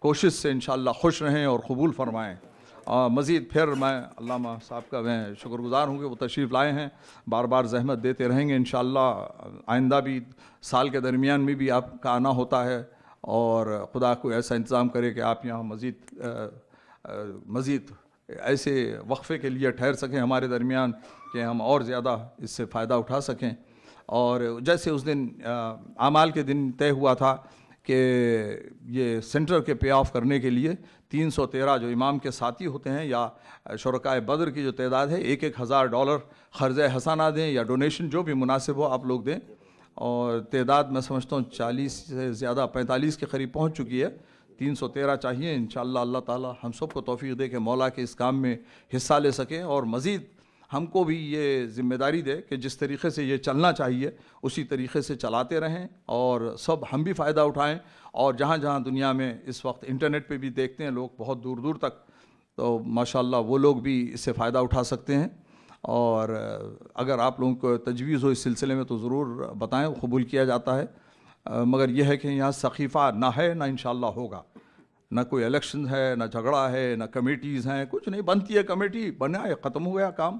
کوشش سے انشاءاللہ خوش رہیں اور قبول فرمائیں. مزید پھر میں علامہ صاحب کا میں شکر گزار ہوں کہ وہ تشریف لائے ہیں. بار بار زحمت دیتے رہیں گے انشاءاللہ. آئندہ بھی سال کے درمیان میں بھی آپ کا آنا ہوتا ہے، اور خدا کو ایسا انتظام کرے کہ آپ یہاں مزید ایسے وقفے کے لیے ٹھہر سکیں ہمارے درمیان کہ ہم اور زیادہ اس سے فائدہ اٹھا سکیں. اور جیسے اس دن اعمال کے دن طے ہوا تھا کہ یہ سینٹر کے پے آف کرنے کے لیے 313 جو امام کے ساتھی ہوتے ہیں یا شرکائے بدر کی جو تعداد ہے، $1,000 خرچ حسانہ دیں یا ڈونیشن جو بھی مناسب ہو آپ لوگ دیں. اور تعداد میں سمجھتا ہوں 40 سے زیادہ 45 کے قریب پہنچ چکی ہے. 313 چاہیے. انشاءاللہ اللہ تعالی ہم سب کو توفیق دے کہ مولا کے اس کام میں حصہ لے سکیں، اور مزید ہم کو بھی یہ ذمہ داری دے کہ جس طریقے سے یہ چلنا چاہیے اسی طریقے سے چلاتے رہیں، اور سب ہم بھی فائدہ اٹھائیں. اور جہاں جہاں دنیا میں اس وقت انٹرنیٹ پہ بھی دیکھتے ہیں لوگ بہت دور دور تک، تو ماشاءاللہ وہ لوگ بھی اس سے فائدہ اٹھا سکتے ہیں. اور اگر آپ لوگوں کو تجویز ہو اس سلسلے میں تو ضرور بتائیں، قبول کیا جاتا ہے. مگر یہ ہے کہ یہاں سقیفہ نہ ہے نہ انشاءاللہ ہوگا. نہ کوئی الیکشن ہے، نہ جھگڑا ہے، نہ کمیٹیز ہیں، کچھ نہیں. بنتی ہے کمیٹی، بنا ہے، ختم ہو گیا کام.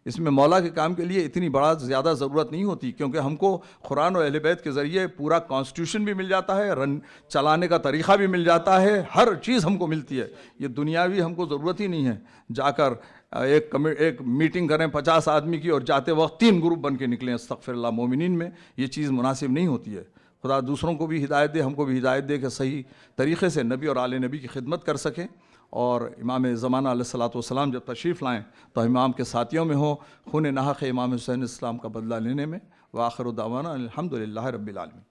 اس میں مولا کے کام کے لیے اتنی بڑا زیادہ ضرورت نہیں ہوتی، کیونکہ ہم کو قرآن و اہل بیت کے ذریعے پورا کانسٹیٹیوشن بھی مل جاتا ہے، رن چلانے کا طریقہ بھی مل جاتا ہے، ہر چیز ہم کو ملتی ہے. یہ دنیاوی ہم کو ضرورت ہی نہیں ہے جا کر ایک میٹنگ کریں 50 آدمی کی اور جاتے وقت 3 گروپ بن کے نکلیں. استغفر اللہ. مومنین میں یہ چیز مناسب نہیں ہوتی ہے. خدا دوسروں کو بھی ہدایت دے، ہم کو بھی ہدایت دے کہ صحیح طریقے سے نبی اور آل نبی کی خدمت کر سکیں. اور امام زمانہ علیہ الصلوۃ والسلام جب تشریف لائیں تو امام کے ساتھیوں میں ہوں خون ناحق امام حسین السلام کا بدلہ لینے میں. وآخر دعوانا الحمدللہ رب العالمین.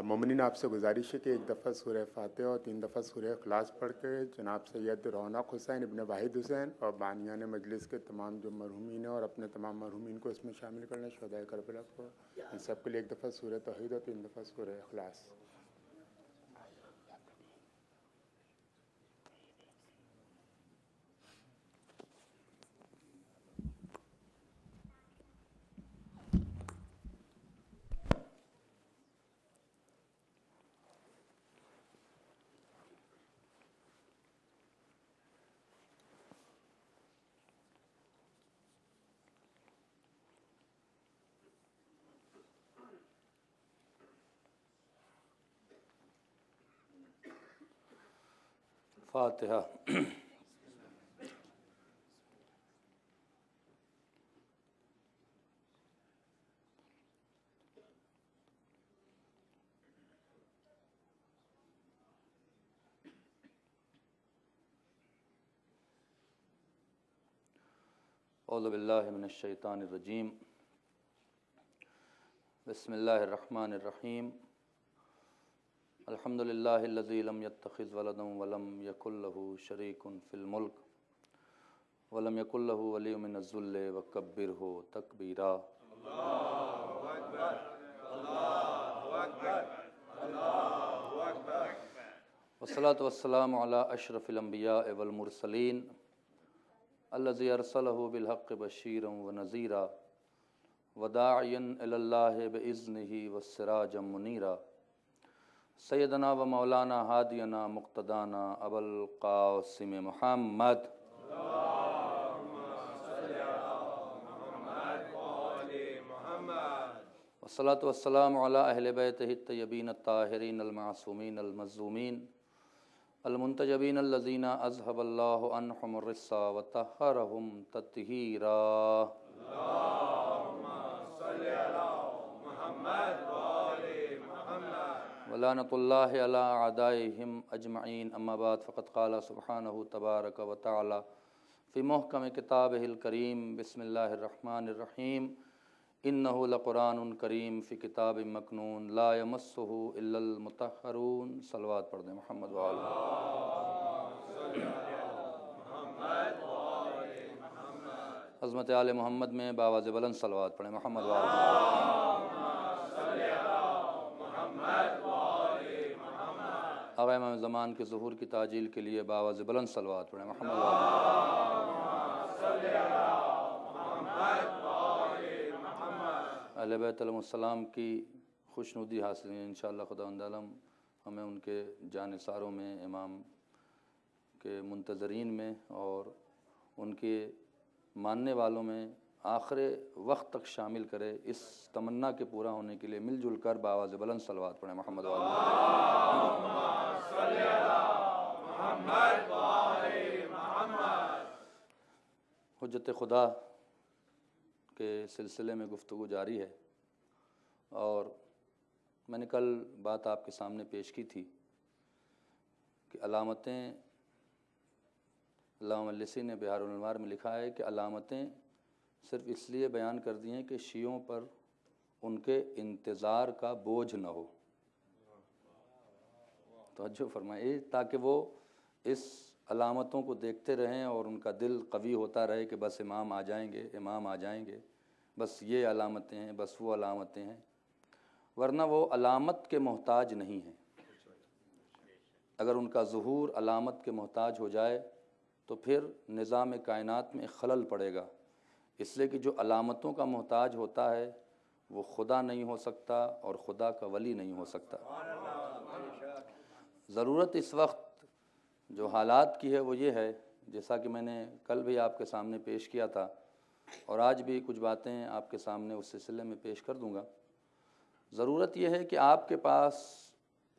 مومنین آپ سے گزارش ہے کہ ایک دفعہ سورہ فاتحہ اور 3 دفعہ سورہ اخلاص پڑھ کے جناب سید رونق حسین ابن واحد حسین اور بانیان مجلس کے تمام جو مرحومین ہیں اور اپنے تمام مرحومین کو اس میں شامل کرنا، شہدائے کربلا کو، ان سب کے لیے ایک دفعہ سورہ توحید اور 3 دفعہ سورہ اخلاص. فاتحہ. اعوذ باللہ من الشیطان الرجیم. بسم اللہ الرحمن الرحیم. الحمد للہ الذی لم یتخذ ولدا ولم یکن لہ شریک فی الملک ولم یکن لہ ولی من الذل وکبرہ تکبیرا. اللہ اکبر، اللہ اکبر، اللہ اکبر. والصلاۃ والسلام علی اشرف الانبیاء والمرسلین الذی ارسلہ بالحق بشیرا ونذیرا وداعیا الی اللہ باذنہ وسراجا منیرا. سیدنا و مولانا ہادینا مقتدانا ابو القاسم محمد والصلاۃ والسلام علی اہل بیتہ الطیبین الطاہرین المعصومین المظلومین المنتجبین الذین اذهب اللہ عنہم الرجس وطہرہم تطہیرا. اللہم صل علی محمد ولعنۃ اللہ علی اعدائہم اجمعین. اما بعد فقد قال سبحانہ تبارک و تعالی فی محکم کتابہ الکریم. بسم اللہ الرحمن الرحیم. انہ لقرآن کریم فی کتاب مکنون لا یمسہ الا المطہرون. صلوات پڑھ دیں محمد وآلہ. عظمت آل محمد میں باواز بلند صلوات پڑھیں محمد وآلہ. آقا امام زمان کے ظہور کی تعجیل کے لیے باواز بلند صلوات پڑھیں محمد وآلہ. اہل بیت علیہ السلام کی خوشنودی حاصل ہے انشاءاللہ خداوند عالم ہمیں ان کے جانثاروں میں، امام کے منتظرین میں اور ان کے ماننے والوں میں آخر وقت تک شامل کرے۔ اس تمنا کے پورا ہونے کے لیے مل جل کر بآواز بلند صلوات پڑھیں محمد و حجت خدا کے سلسلے میں گفتگو جاری ہے، اور میں نے کل بات آپ کے سامنے پیش کی تھی کہ علامتیں، علامہ مجلسی نے بحار الانوار میں لکھا ہے کہ علامتیں صرف اس لیے بیان کر دی ہیں کہ شیعوں پر ان کے انتظار کا بوجھ نہ ہو۔ توجہ فرمائے، تاکہ وہ اس علامتوں کو دیکھتے رہیں اور ان کا دل قوی ہوتا رہے کہ بس امام آ جائیں گے، امام آ جائیں گے، بس یہ علامتیں ہیں، بس وہ علامتیں ہیں، ورنہ وہ علامت کے محتاج نہیں ہیں۔ اگر ان کا ظہور علامت کے محتاج ہو جائے تو پھر نظام کائنات میں خلل پڑے گا، اس لیے کہ جو علامتوں کا محتاج ہوتا ہے وہ خدا نہیں ہو سکتا اور خدا کا ولی نہیں ہو سکتا۔ ضرورت اس وقت جو حالات کی ہے وہ یہ ہے، جیسا کہ میں نے کل بھی آپ کے سامنے پیش کیا تھا اور آج بھی کچھ باتیں آپ کے سامنے اس سلسلے میں پیش کر دوں گا۔ ضرورت یہ ہے کہ آپ کے پاس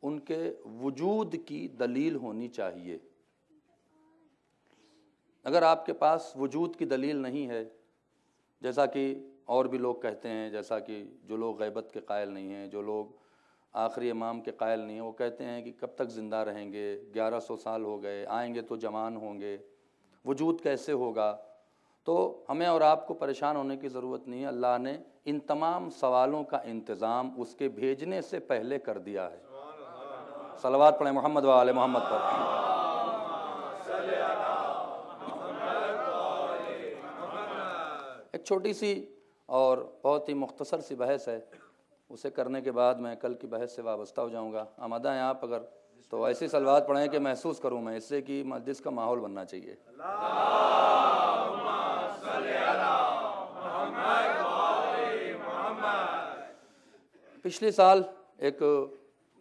ان کے وجود کی دلیل ہونی چاہیے۔ اگر آپ کے پاس وجود کی دلیل نہیں ہے، جیسا کہ اور بھی لوگ کہتے ہیں، جیسا کہ جو لوگ غیبت کے قائل نہیں ہیں، جو لوگ آخری امام کے قائل نہیں ہیں، وہ کہتے ہیں کہ کب تک زندہ رہیں گے، 1100 سال ہو گئے، آئیں گے تو جوان ہوں گے، وجود کیسے ہوگا؟ تو ہمیں اور آپ کو پریشان ہونے کی ضرورت نہیں ہے، اللہ نے ان تمام سوالوں کا انتظام اس کے بھیجنے سے پہلے کر دیا ہے۔ صلوات پڑھیں محمد و آل محمد پر۔ ایک چھوٹی سی اور بہت ہی مختصر سی بحث ہے، اسے کرنے کے بعد میں کل کی بحث سے وابستہ ہو جاؤں گا۔ آمادہ ہیں آپ؟ اگر تو ایسی صلوات پڑھیں کہ محسوس کروں میں، اس سے کہ مجلس کا ماحول بننا چاہیے۔ پچھلے سال ایک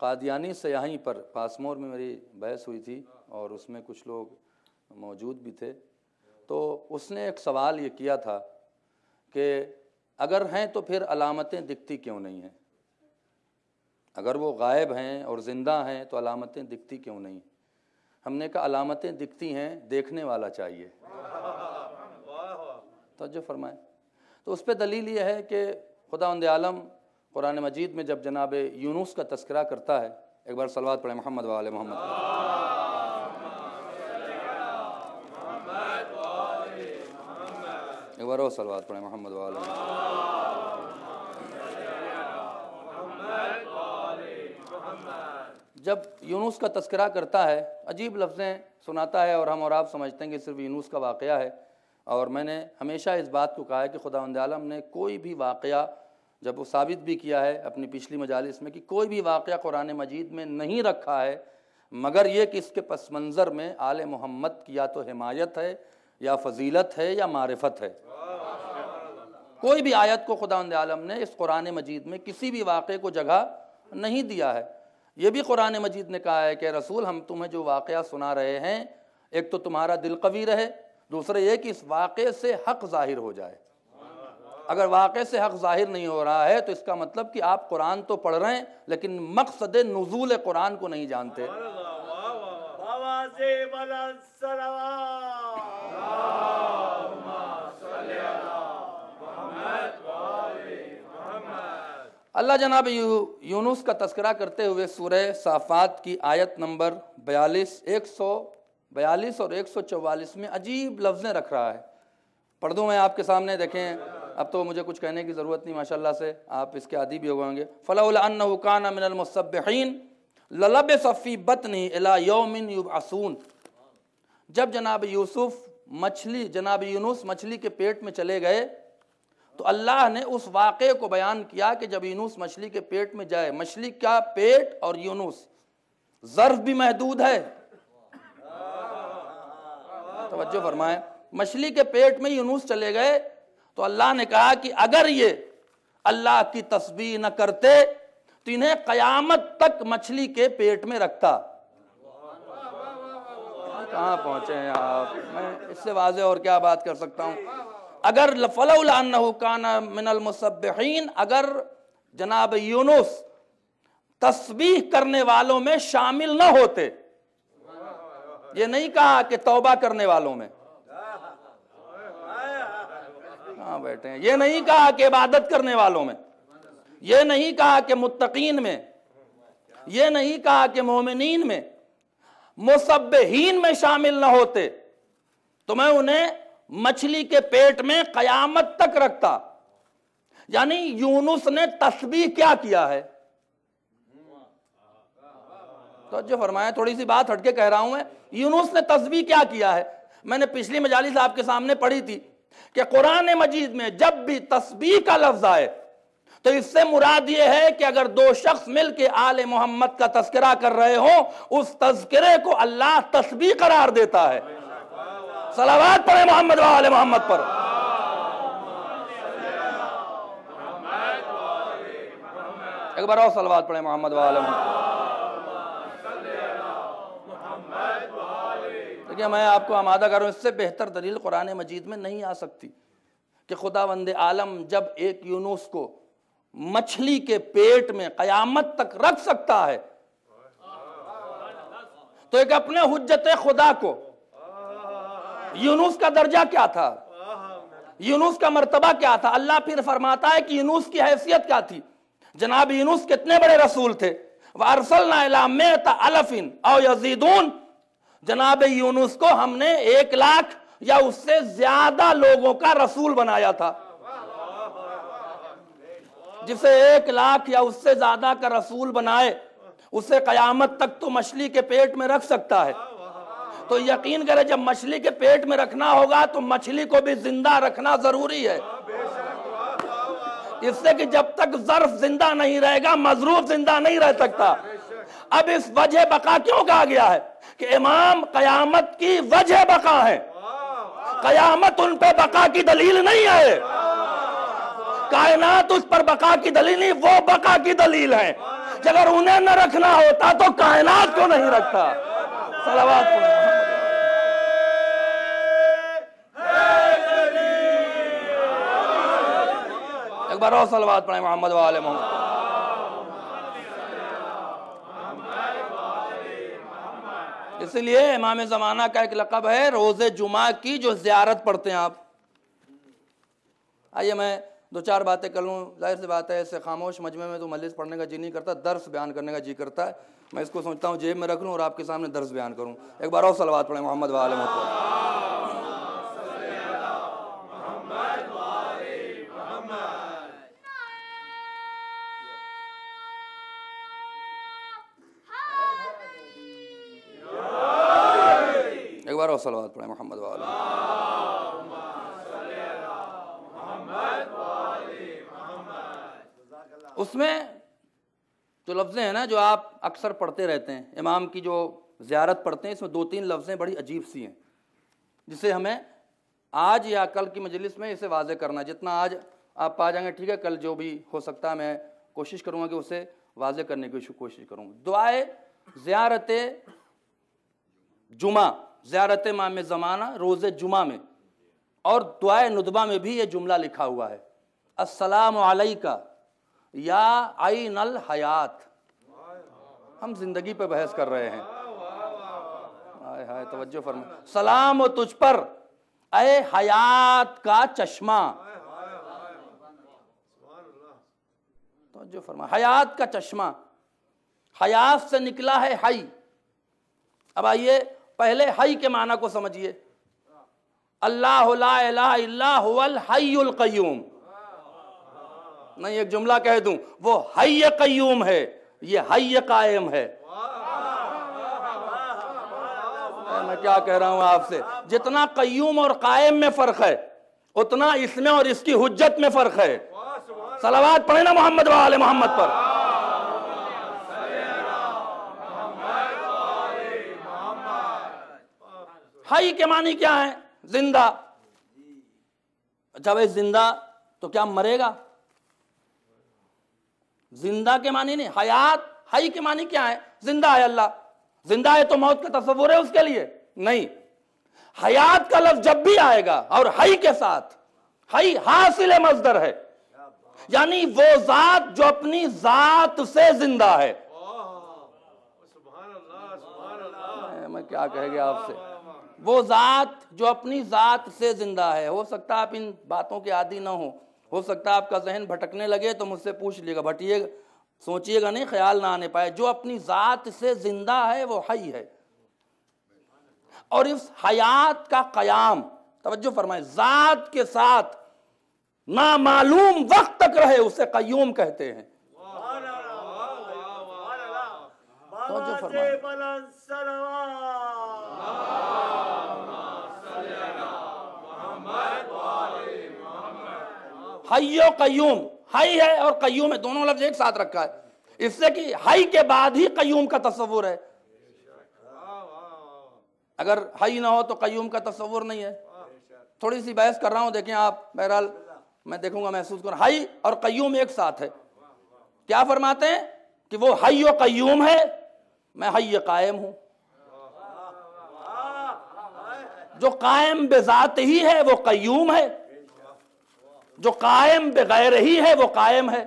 قادیانی سیاحی پر پاسمور میں میری بحث ہوئی تھی اور اس میں کچھ لوگ موجود بھی تھے، تو اس نے ایک سوال یہ کیا تھا کہ اگر ہیں تو پھر علامتیں دکھتی کیوں نہیں ہیں؟ اگر وہ غائب ہیں اور زندہ ہیں تو علامتیں دکھتی کیوں نہیں؟ ہم نے کہا علامتیں دکھتی ہیں، دیکھنے والا چاہیے۔ توجہ فرمائیں۔ تو اس پہ دلیل یہ ہے کہ خداوند عالم قرآن مجید میں جب جناب یونس کا تذکرہ کرتا ہے، ایک بار صلوات پڑھیں محمد و آل محمد۔ ایک بار اور صلوات پڑھیں محمد و آل محمد۔ جب یونس کا تذکرہ کرتا ہے، عجیب لفظیں سناتا ہے اور ہم اور آپ سمجھتے ہیں کہ صرف یونس کا واقعہ ہے، اور میں نے ہمیشہ اس بات کو کہا ہے کہ خداوند عالم نے کوئی بھی واقعہ، جب وہ ثابت بھی کیا ہے اپنی پچھلی مجالس میں کہ کوئی بھی واقعہ قرآن مجید میں نہیں رکھا ہے مگر یہ کہ اس کے پس منظر میں آل محمد کی یا تو حمایت ہے یا فضیلت ہے یا معرفت ہے۔ کوئی بھی آیت کو خداوند عالم نے اس قرآن مجید میں کسی بھی واقعے کو جگہ نہیں دیا ہے۔ یہ بھی قرآن مجید نے کہا ہے کہ رسول ہم تمہیں جو واقعہ سنا رہے ہیں، ایک تو تمہارا دل قوی رہے، دوسرے یہ کہ اس واقعے سے حق ظاہر ہو جائے۔ اگر واقعے سے حق ظاہر نہیں ہو رہا ہے تو اس کا مطلب کہ آپ قرآن تو پڑھ رہے ہیں لیکن مقصد نزول قرآن کو نہیں جانتے۔ اللہ جناب یونس کا تذکرہ کرتے ہوئے سورہ صافات کی آیت نمبر 142 اور 144 میں عجیب لفظیں رکھ رہا ہے۔ پڑھ دوں میں آپ کے سامنے، دیکھیں اب تو مجھے کچھ کہنے کی ضرورت نہیں، ماشاءاللہ سے آپ اس کے عادی بھی ہو گئے ہوں گے۔ فَلَوْلَا أَنَّهُ كَانَ مِنَ الْمُسَبِّحِينَ لَلَبِثَ فِي بَطْنِهِ إِلَى يَوْمٍ يُبْعَثُونَ۔ جب جناب جناب یونس مچھلی کے پیٹ میں چلے گئے تو اللہ نے اس واقعے کو بیان کیا کہ جب یونس مچھلی کے پیٹ میں جائے، مچھلی کا پیٹ اور یونس ظرف بھی محدود ہے، توجہ فرمائیں، مچھلی کے پیٹ میں یونس چلے گئے تو اللہ نے کہا کہ اگر یہ اللہ کی تسبیح نہ کرتے تو انہیں قیامت تک مچھلی کے پیٹ میں رکھتا۔ کہاں پہنچے ہیں آپ؟ میں اس سے واضح اور کیا بات کر سکتا ہوں؟ اگر فلولا انہ کان من المسبحین، اگر جناب یونس تسبیح کرنے والوں میں شامل نہ ہوتے، یہ نہیں کہا کہ توبہ کرنے والوں میں، کہاں بیٹھے ہیں، یہ نہیں کہا کہ عبادت کرنے والوں میں، یہ نہیں کہا کہ متقین میں، یہ نہیں کہا کہ مومنین میں، مسبحین میں شامل نہ ہوتے تو میں انہیں مچھلی کے پیٹ میں قیامت تک رکھتا۔ یعنی یونس نے تسبیح کیا کیا ہے؟ توجہ فرمائیں، تھوڑی سی بات ہٹ کے کہہ رہا ہوں میں، یونس نے تسبیح کیا کیا ہے؟ میں نے پچھلی مجالس آپ کے سامنے پڑھی تھی کہ قرآن مجید میں جب بھی تسبیح کا لفظ آئے تو اس سے مراد یہ ہے کہ اگر دو شخص مل کے آل محمد کا تذکرہ کر رہے ہوں، اس تذکرے کو اللہ تسبیح قرار دیتا ہے۔ صلوات پڑھیں محمد و آل محمد پر۔ ایک بار اور صلوات پڑھیں محمد و آل محمد۔ دیکھیں میں آپ کو آمادہ کر رہا ہوں، اس سے بہتر دلیل قرآن مجید میں نہیں آ سکتی کہ خداوند عالم جب ایک یونس کو مچھلی کے پیٹ میں قیامت تک رکھ سکتا ہے تو ایک اپنے حجت خدا کو، یونس کا درجہ کیا تھا، یونس کا مرتبہ کیا تھا؟ اللہ پھر فرماتا ہے کہ یونس کی حیثیت کیا تھی۔ جناب یونس کتنے بڑے رسول تھے، وَأَرْسَلْنَا إِلَىٰ مِائَةِ أَلْفٍ أَوْ يَزِيدُونَ، جناب یونس کو ہم نے 1,00,000 یا اس سے زیادہ لوگوں کا رسول بنایا تھا۔ جسے 1,00,000 یا اس سے زیادہ کا رسول بنائے اسے قیامت تک تو مچھلی کے پیٹ میں رکھ سکتا ہے، تو یقین کرے جب مچھلی کے پیٹ میں رکھنا ہوگا تو مچھلی کو بھی زندہ رکھنا ضروری ہے، اس سے کہ جب تک ظرف زندہ نہیں رہے گا مظروف زندہ نہیں رہ سکتا۔ اب اس وجہ بقا کیوں کہا گیا ہے کہ امام قیامت کی وجہ بقا ہے، قیامت ان پہ بقا کی دلیل نہیں ہے، کائنات اس پر بقا کی دلیل نہیں، وہ بقا کی دلیل ہے۔ اگر انہیں نہ رکھنا ہوتا تو کائنات کو نہیں رکھتا۔ صلوات پڑھیں۔ ایک بار اور صلوات پڑھیں محمد و آل محمد۔ اس لیے امام زمانہ کا ایک لقب ہے روز جمعہ کی جو زیارت پڑھتے ہیں آپ۔ آئیے میں 2-4 باتیں کر لوں، ظاہر سی بات ہے ایسے خاموش مجمع میں تو مجلس پڑھنے کا جی نہیں کرتا، درس بیان کرنے کا جی کرتا ہے۔ میں اس کو سوچتا ہوں جیب میں رکھ لوں اور آپ کے سامنے درس بیان کروں۔ ایک بار اور صلوات پڑھیں محمد و آل محمد۔ ایک بار اور صلوات پڑھیں محمد و آل محمد۔ اس میں جو لفظیں ہیں نا جو آپ اکثر پڑھتے رہتے ہیں، امام کی جو زیارت پڑھتے ہیں، اس میں 2-3 لفظیں بڑی عجیب سی ہیں جسے ہمیں آج یا کل کی مجلس میں اسے واضح کرنا، جتنا آج آپ پا جائیں گے ٹھیک ہے، کل جو بھی ہو سکتا ہے میں کوشش کروں گا کہ اسے واضح کرنے کی کوشش کروں۔ دعائے زیارت جمعہ، زیارت امام زمانہ روز جمعہ میں، اور دعائے ندبہ میں بھی یہ جملہ لکھا ہوا ہے، السلام علیکہ یا عین الحیات۔ ہم زندگی پہ بحث کر رہے ہیں، ہائے ہائے توجہ فرما، سلام و تجھ پر اے حیات کا چشمہ، توجہ فرما، حیات کا چشمہ، حیات سے نکلا ہے حی۔ اب آئیے پہلے حی کے معنی کو سمجھیے، اللہ لا الہ الا هو الحی القیوم، نہیں ایک جملہ کہہ دوں، وہ حی قیوم ہے، یہ حی قائم ہے۔ میں کیا کہہ رہا ہوں آپ سے، جتنا قیوم اور قائم میں فرق ہے اتنا اس میں اور اس کی حجت میں فرق ہے۔ صلوات پڑھیں نا محمد و آل محمد پر۔ حی کے معنی کیا ہے؟ زندہ۔ اچھا بھائی زندہ تو کیا مرے گا؟ زندہ کے معنی نہیں، حیات حی کے معنی کیا ہے؟ زندہ ہے اللہ، زندہ ہے تو موت کا تصور ہے اس کے لیے؟ نہیں، حیات کا لفظ جب بھی آئے گا اور حی کے ساتھ، حی حاصل مصدر ہے، یعنی وہ ذات جو اپنی ذات سے زندہ ہے۔ میں کیا کہہ گیا آپ سے، وہ ذات جو اپنی ذات سے زندہ ہے۔ ہو سکتا ہے آپ ان باتوں کے عادی نہ ہو سکتا ہے آپ کا ذہن بھٹکنے لگے تو مجھ سے پوچھ لیے گا، بھٹیے گا، سوچئے گا نہیں، خیال نہ آنے پائے۔ جو اپنی ذات سے زندہ ہے وہ حی ہے، اور اس حیات کا قیام، توجہ فرمائیں، ذات کے ساتھ نامعلوم وقت تک رہے اسے قیوم کہتے ہیں۔ توجہ فرمائیں، حی و قیوم، حی ہے اور قیوم ہے، دونوں لفظ ایک ساتھ رکھا ہے، اس سے کہ حی کے بعد ہی قیوم کا تصور ہے، اگر حی نہ ہو تو قیوم کا تصور نہیں ہے۔ تھوڑی سی بحث کر رہا ہوں، دیکھیں آپ، بہرحال میں دیکھوں گا، محسوس کروں، حی اور قیوم ایک ساتھ ہے۔ کیا فرماتے ہیں کہ وہ حی و قیوم ہے، میں حی قائم ہوں۔ جو قائم بذات ہی ہے وہ قیوم ہے، جو قائم بغیر ہی ہے وہ قائم ہے۔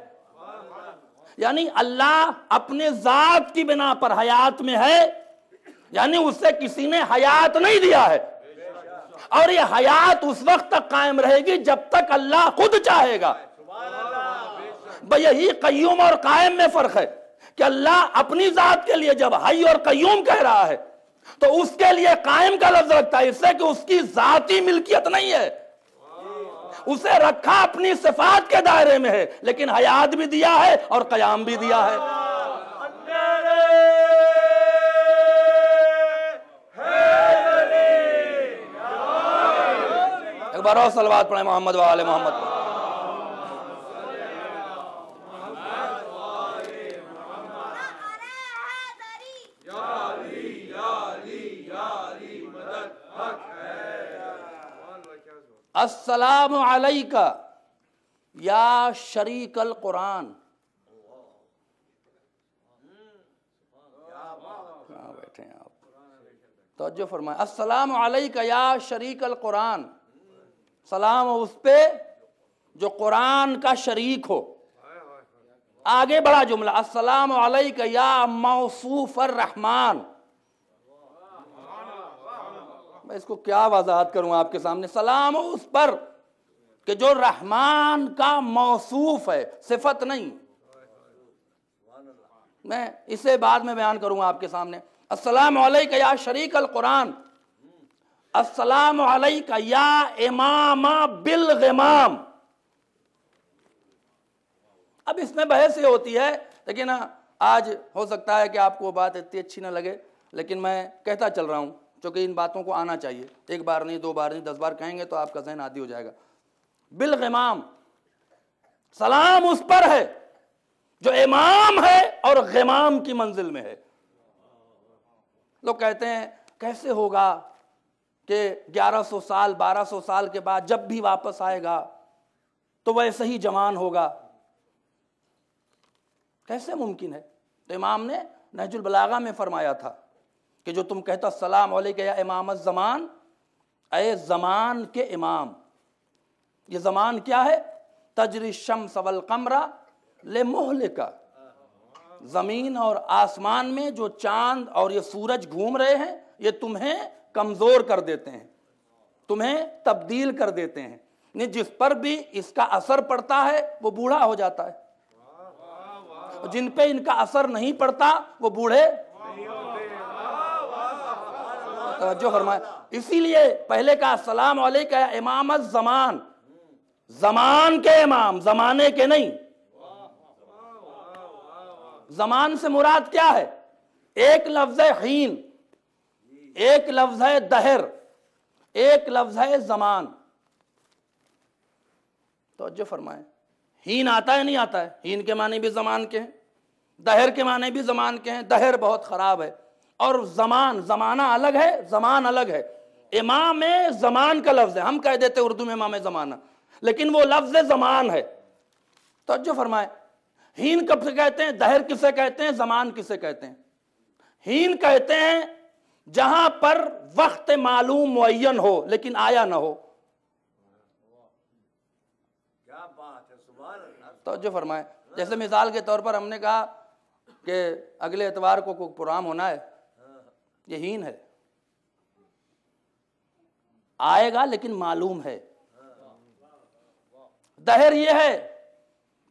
یعنی اللہ اپنے ذات کی بنا پر حیات میں ہے، یعنی اس سے کسی نے حیات نہیں دیا ہے، اور یہ حیات اس وقت تک قائم رہے گی جب تک اللہ خود چاہے گا۔ یہی قیوم اور قائم میں فرق ہے کہ اللہ اپنی ذات کے لیے جب حی اور قیوم کہہ رہا ہے تو اس کے لیے قائم کا لفظ رکھتا ہے، اس سے کہ اس کی ذاتی ملکیت نہیں ہے، اسے رکھا اپنی صفات کے دائرے میں ہے، لیکن حیات بھی دیا ہے اور قیام بھی دیا ہے۔ ایک بار اور صلوات پڑھیں محمد و آل محمد پر۔ السلام علیکہ یا شریک القرآن، کہاں بیٹھے ہیں آپ؟ توجہ فرمائیں، السلام علیکہ یا شریک القرآن، سلام اس پہ جو قرآن کا شریک ہو۔ آگے بڑا جملہ، السلام علیکہ یا موصوف الرحمن، میں اس کو کیا وضاحت کروں آپ کے سامنے، سلام اس پر کہ جو رحمان کا موصوف ہے، صفت نہیں، میں اسے بعد میں بیان کروں آپ کے سامنے۔ السلام علیکہ یا شریک القرآن، السلام علیکہ یا امام بالغمام۔ اب اس میں بحث یہ ہوتی ہے، لیکن آج ہو سکتا ہے کہ آپ کو وہ بات اتنی اچھی نہ لگے، لیکن میں کہتا چل رہا ہوں چونکہ ان باتوں کو آنا چاہیے، ایک بار نہیں، دو بار نہیں، 10 بار کہیں گے تو آپ کا ذہن عادی ہو جائے گا۔ بالغمام، سلام اس پر ہے جو امام ہے اور غمام کی منزل میں ہے۔ لوگ کہتے ہیں کیسے ہوگا کہ 1100 سال 1200 سال کے بعد جب بھی واپس آئے گا تو ویسے ہی جوان ہوگا، کیسے ممکن ہے؟ تو امام نے نہج البلاغہ میں فرمایا تھا کہ جو تم کہتا السلام علیکہ یا امام الزمان، اے زمان کے امام، یہ زمان کیا ہے؟ تجری الشمس والقمر لمہلکہ، زمین اور آسمان میں جو چاند اور یہ سورج گھوم رہے ہیں یہ تمہیں کمزور کر دیتے ہیں، تمہیں تبدیل کر دیتے ہیں، یعنی جس پر بھی اس کا اثر پڑتا ہے وہ بوڑھا ہو جاتا ہے، جن پہ ان کا اثر نہیں پڑتا وہ بوڑھے۔ توجہ فرمائے، اسی لیے پہلے کا السلام علیکہ یا امام الزمان، زمان کے امام، زمانے کے نہیں۔ زمان سے مراد کیا ہے؟ ایک لفظ ہے حین، ایک لفظ ہے دہر، ایک لفظ ہے زمان۔ توجہ فرمائیں، حین آتا ہے نہیں آتا ہے؟ حین کے معنی بھی زمان کے ہیں، دہر کے معنی بھی زمان کے ہیں، دہر بہت خراب ہے، اور زمان، زمانہ الگ ہے، زمان الگ ہے۔ امام زمان کا لفظ ہے، ہم کہہ دیتے اردو میں امام زمانہ، لیکن وہ لفظ زمان ہے۔ توجہ فرمائے، ہین کب سے کہتے ہیں؟ دہر کسے کہتے ہیں؟ زمان کسے کہتے ہیں؟ ہین کہتے ہیں جہاں پر وقت معلوم معین ہو لیکن آیا نہ ہو. توجہ فرمائیں. جیسے مثال کے طور پر ہم نے کہا کہ اگلے اتوار کو کوئی پروگرام ہونا ہے، یہ ہین ہے، آئے گا لیکن معلوم ہے. دہر یہ ہے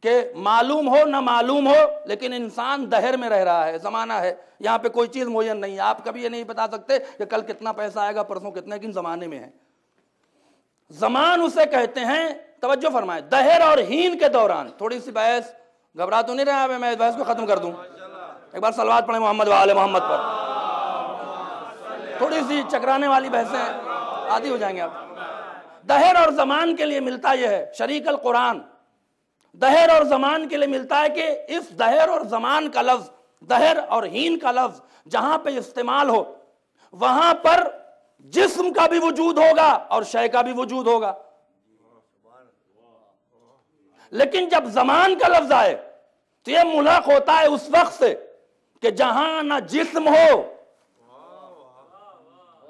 کہ معلوم ہو نہ معلوم ہو لیکن انسان دہر میں رہ رہا ہے، زمانہ ہے، یہاں پہ کوئی چیز معین نہیں ہے. آپ کبھی یہ نہیں بتا سکتے کہ کل کتنا پیسہ آئے گا، پرسوں کتنا، لیکن زمانے میں ہے. زمان اسے کہتے ہیں. توجہ فرمائیں. دہر اور ہین کے دوران تھوڑی سی بحث، گھبرا تو نہیں رہا میں بحث کو ختم کر دوں؟ ایک بار صلوات پڑھیں محمد وآل محمد پر. تھوڑی سی چکرانے والی بحثیں عادی ہو جائیں گے آپ. دہر اور زمان کے لیے ملتا یہ ہے شریک القرآن. دہر اور زمان کے لیے ملتا ہے کہ اس دہر اور زمان کا لفظ، دہر اور ہین کا لفظ جہاں پہ استعمال ہو وہاں پر جسم کا بھی وجود ہوگا اور شے کا بھی وجود ہوگا. لیکن جب زمان کا لفظ آئے تو یہ ملحق ہوتا ہے اس وقت سے کہ جہاں نہ جسم ہو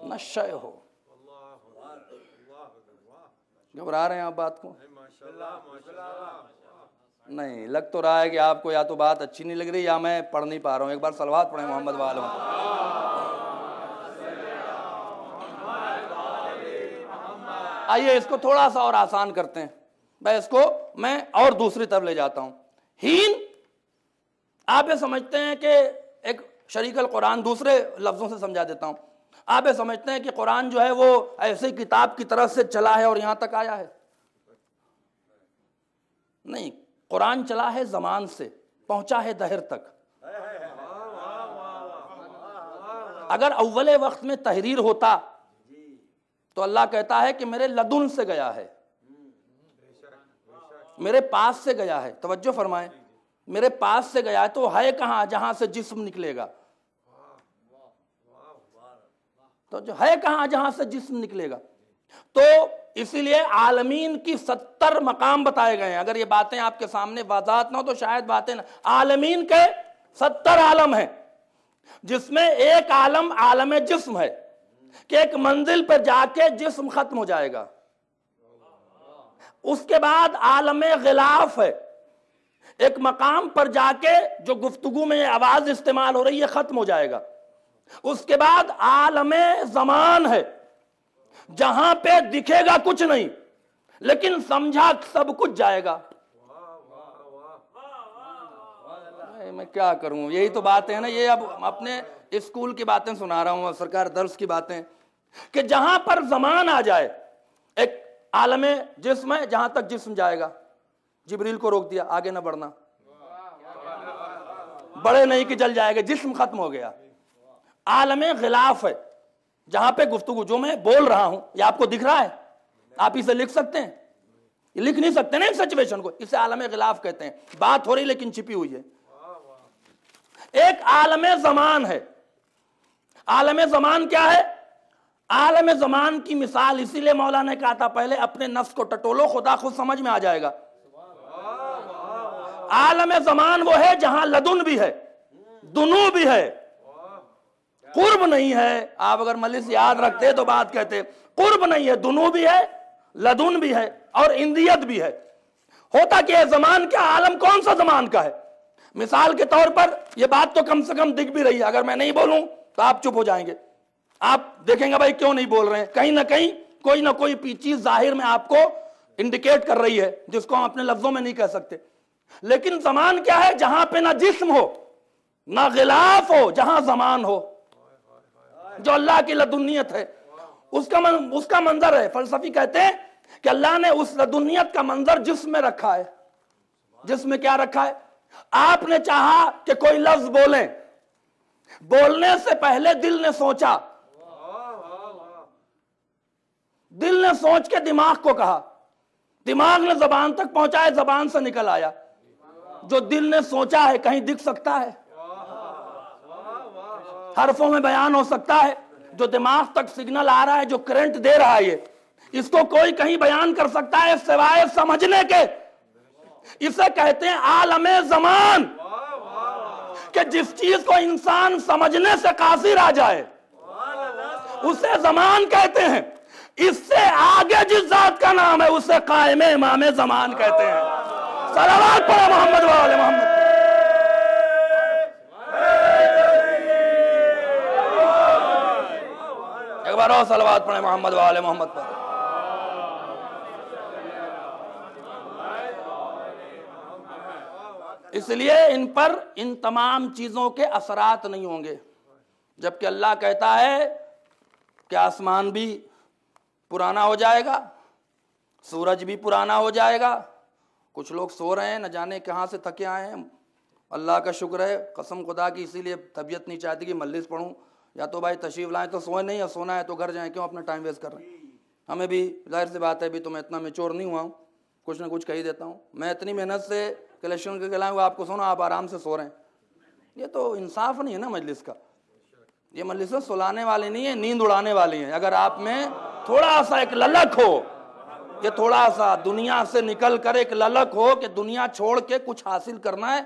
نہ شے ہو. گھبرا رہے ہیں آپ بات کو؟ نہیں، لگ تو رہا ہے کہ آپ کو یا تو بات اچھی نہیں لگ رہی یا میں پڑھ نہیں پا رہا ہوں. ایک بار صلوات پڑھیں محمد وآل محمد. آئیے اس کو تھوڑا سا اور آسان کرتے ہیں. میں اس کو اور دوسری طرف لے جاتا ہوں. ہین آپ یہ سمجھتے ہیں کہ ایک شریک القرآن، دوسرے لفظوں سے سمجھا دیتا ہوں. آپ یہ سمجھتے ہیں کہ قرآن جو ہے وہ ایسی کتاب کی طرف سے چلا ہے اور یہاں تک آیا ہے؟ نہیں، قرآن چلا ہے زمان سے، پہنچا ہے دہر تک. اگر اول وقت میں تحریر ہوتا تو اللہ کہتا ہے کہ میرے لدن سے گیا ہے، میرے پاس سے گیا ہے. توجہ فرمائیں. میرے پاس سے گیا ہے تو ہے کہاں جہاں سے جسم نکلے گا؟ تو جو ہے کہاں جہاں سے جسم نکلے گا؟ تو اسی لیے عالمین کی 70 مقام بتائے گئے ہیں. اگر یہ باتیں آپ کے سامنے واضحات نہ ہو تو شاید باتیں نہ. عالمین کے 70 عالم ہیں جس میں ایک عالم عالم جسم ہے کہ ایک منزل پر جا کے جسم ختم ہو جائے گا. اس کے بعد عالم غلاف ہے، ایک مقام پر جا کے جو گفتگو میں آواز استعمال ہو رہی ہے ختم ہو جائے گا. اس کے بعد عالم زمان ہے جہاں پہ دکھے گا کچھ نہیں لیکن سمجھا سب کچھ جائے گا. میں کیا کروں، یہی تو باتیں ہیں نا. یہ اب اپنے اسکول کی باتیں سنا رہا ہوں، سرکار درس کی باتیں، کہ جہاں پر زمان آ جائے ایک عالم جسم ہے جہاں تک جسم جائے گا. جبریل کو روک دیا، آگے نہ بڑھنا، بڑے نہیں کہ جل جائے گا، جسم ختم ہو گیا. عالم غلاف ہے جہاں پہ گفتگو جو میں بول رہا ہوں یہ آپ کو دکھ رہا ہے، آپ اسے لکھ سکتے ہیں؟ لکھ نہیں سکتے نا اس سچویشن کو، اسے عالم غلاف کہتے ہیں. بات ہو رہی لیکن چھپی ہوئی ہے. ایک عالم زمان ہے. عالم زمان کیا ہے؟ عالم زمان کی مثال اسی لیے مولانا نے کہا تھا پہلے اپنے نفس کو ٹٹولو، خدا خود سمجھ میں آ جائے گا. عالم زمان وہ ہے جہاں لدن بھی ہے، دنو بھی ہے، قرب نہیں ہے. آپ اگر مجلس یاد رکھتے تو بات کہتے، قرب نہیں ہے، دنو بھی ہے، لدن بھی ہے اور اندیت بھی ہے. ہوتا کہ زمان کیا، عالم کون سا زمان کا ہے؟ مثال کے طور پر یہ بات تو کم سے کم دکھ بھی رہی ہے، اگر میں نہیں بولوں تو آپ چپ ہو جائیں گے. آپ دیکھیں گے بھائی کیوں نہیں بول رہے ہیں، کہیں نہ کہیں کوئی نہ کوئی چیز ظاہر میں آپ کو انڈیکیٹ کر رہی ہے جس کو ہم اپنے لفظوں میں نہیں کہہ سکتے. لیکن زمان کیا ہے؟ جہاں پہ نہ جسم ہو نہ غلاف ہو، جہاں زمان ہو، جو اللہ کی لدنیت ہے اس کا منظر ہے. فلسفی کہتے ہیں کہ اللہ نے اس لدنیت کا منظر جسم میں رکھا ہے. جسم میں کیا رکھا ہے؟ آپ نے چاہا کہ کوئی لفظ بولیں، بولنے سے پہلے دل نے سوچا، دل نے سوچ کے دماغ کو کہا، دماغ نے زبان تک پہنچائے، زبان سے نکل آیا. جو دل نے سوچا ہے کہیں دکھ سکتا ہے؟ حرفوں میں بیان ہو سکتا ہے؟ جو دماغ تک سگنل آ رہا ہے، جو کرنٹ دے رہا ہے، اس کو کوئی کہیں بیان کر سکتا ہے سوائے سمجھنے کے؟ اسے کہتے ہیں عالم زمان، کہ جس چیز کو انسان سمجھنے سے قاصر آ جائے اسے زمان کہتے ہیں. اس سے آگے جس ذات کا نام ہے اسے قائم امام زمان کہتے ہیں. صلوات پڑھے محمد و آل محمد. ایک بار اور صلوات پڑھے محمد و آل محمد پر. اس لیے ان پر ان تمام چیزوں کے اثرات نہیں ہوں گے. جبکہ اللہ کہتا ہے کہ آسمان بھی پرانا ہو جائے گا، سورج بھی پرانا ہو جائے گا. کچھ لوگ سو رہے ہیں، نہ جانے کہاں سے تھکے آئے ہیں. اللہ کا شکر ہے، قسم خدا کی اسی لیے طبیعت نہیں چاہتی کہ مجلس پڑھوں. یا تو بھائی تشریف لائیں تو سوئے نہیں، یا سونا ہے تو گھر جائیں، کیوں اپنا ٹائم ویسٹ کر رہے ہیں. ہمیں بھی ظاہر سی بات ہے بھی تو میں اتنا میچور نہیں ہوا ہوں، کچھ نہ کچھ کہی دیتا ہوں. میں اتنی محنت سے کلیکشن کے لائیں وہ آپ کو سونا، آپ آرام سے سو رہے ہیں. یہ تو انصاف نہیں ہے نا مجلس کا. یہ مجلسیں سلانے والی نہیں ہے، نیند اڑانے والی ہیں. اگر آپ میں تھوڑا سا ایک للک ہو، یہ تھوڑا سا دنیا سے نکل کر ایک للک ہو کہ دنیا چھوڑ کے کچھ حاصل کرنا ہے،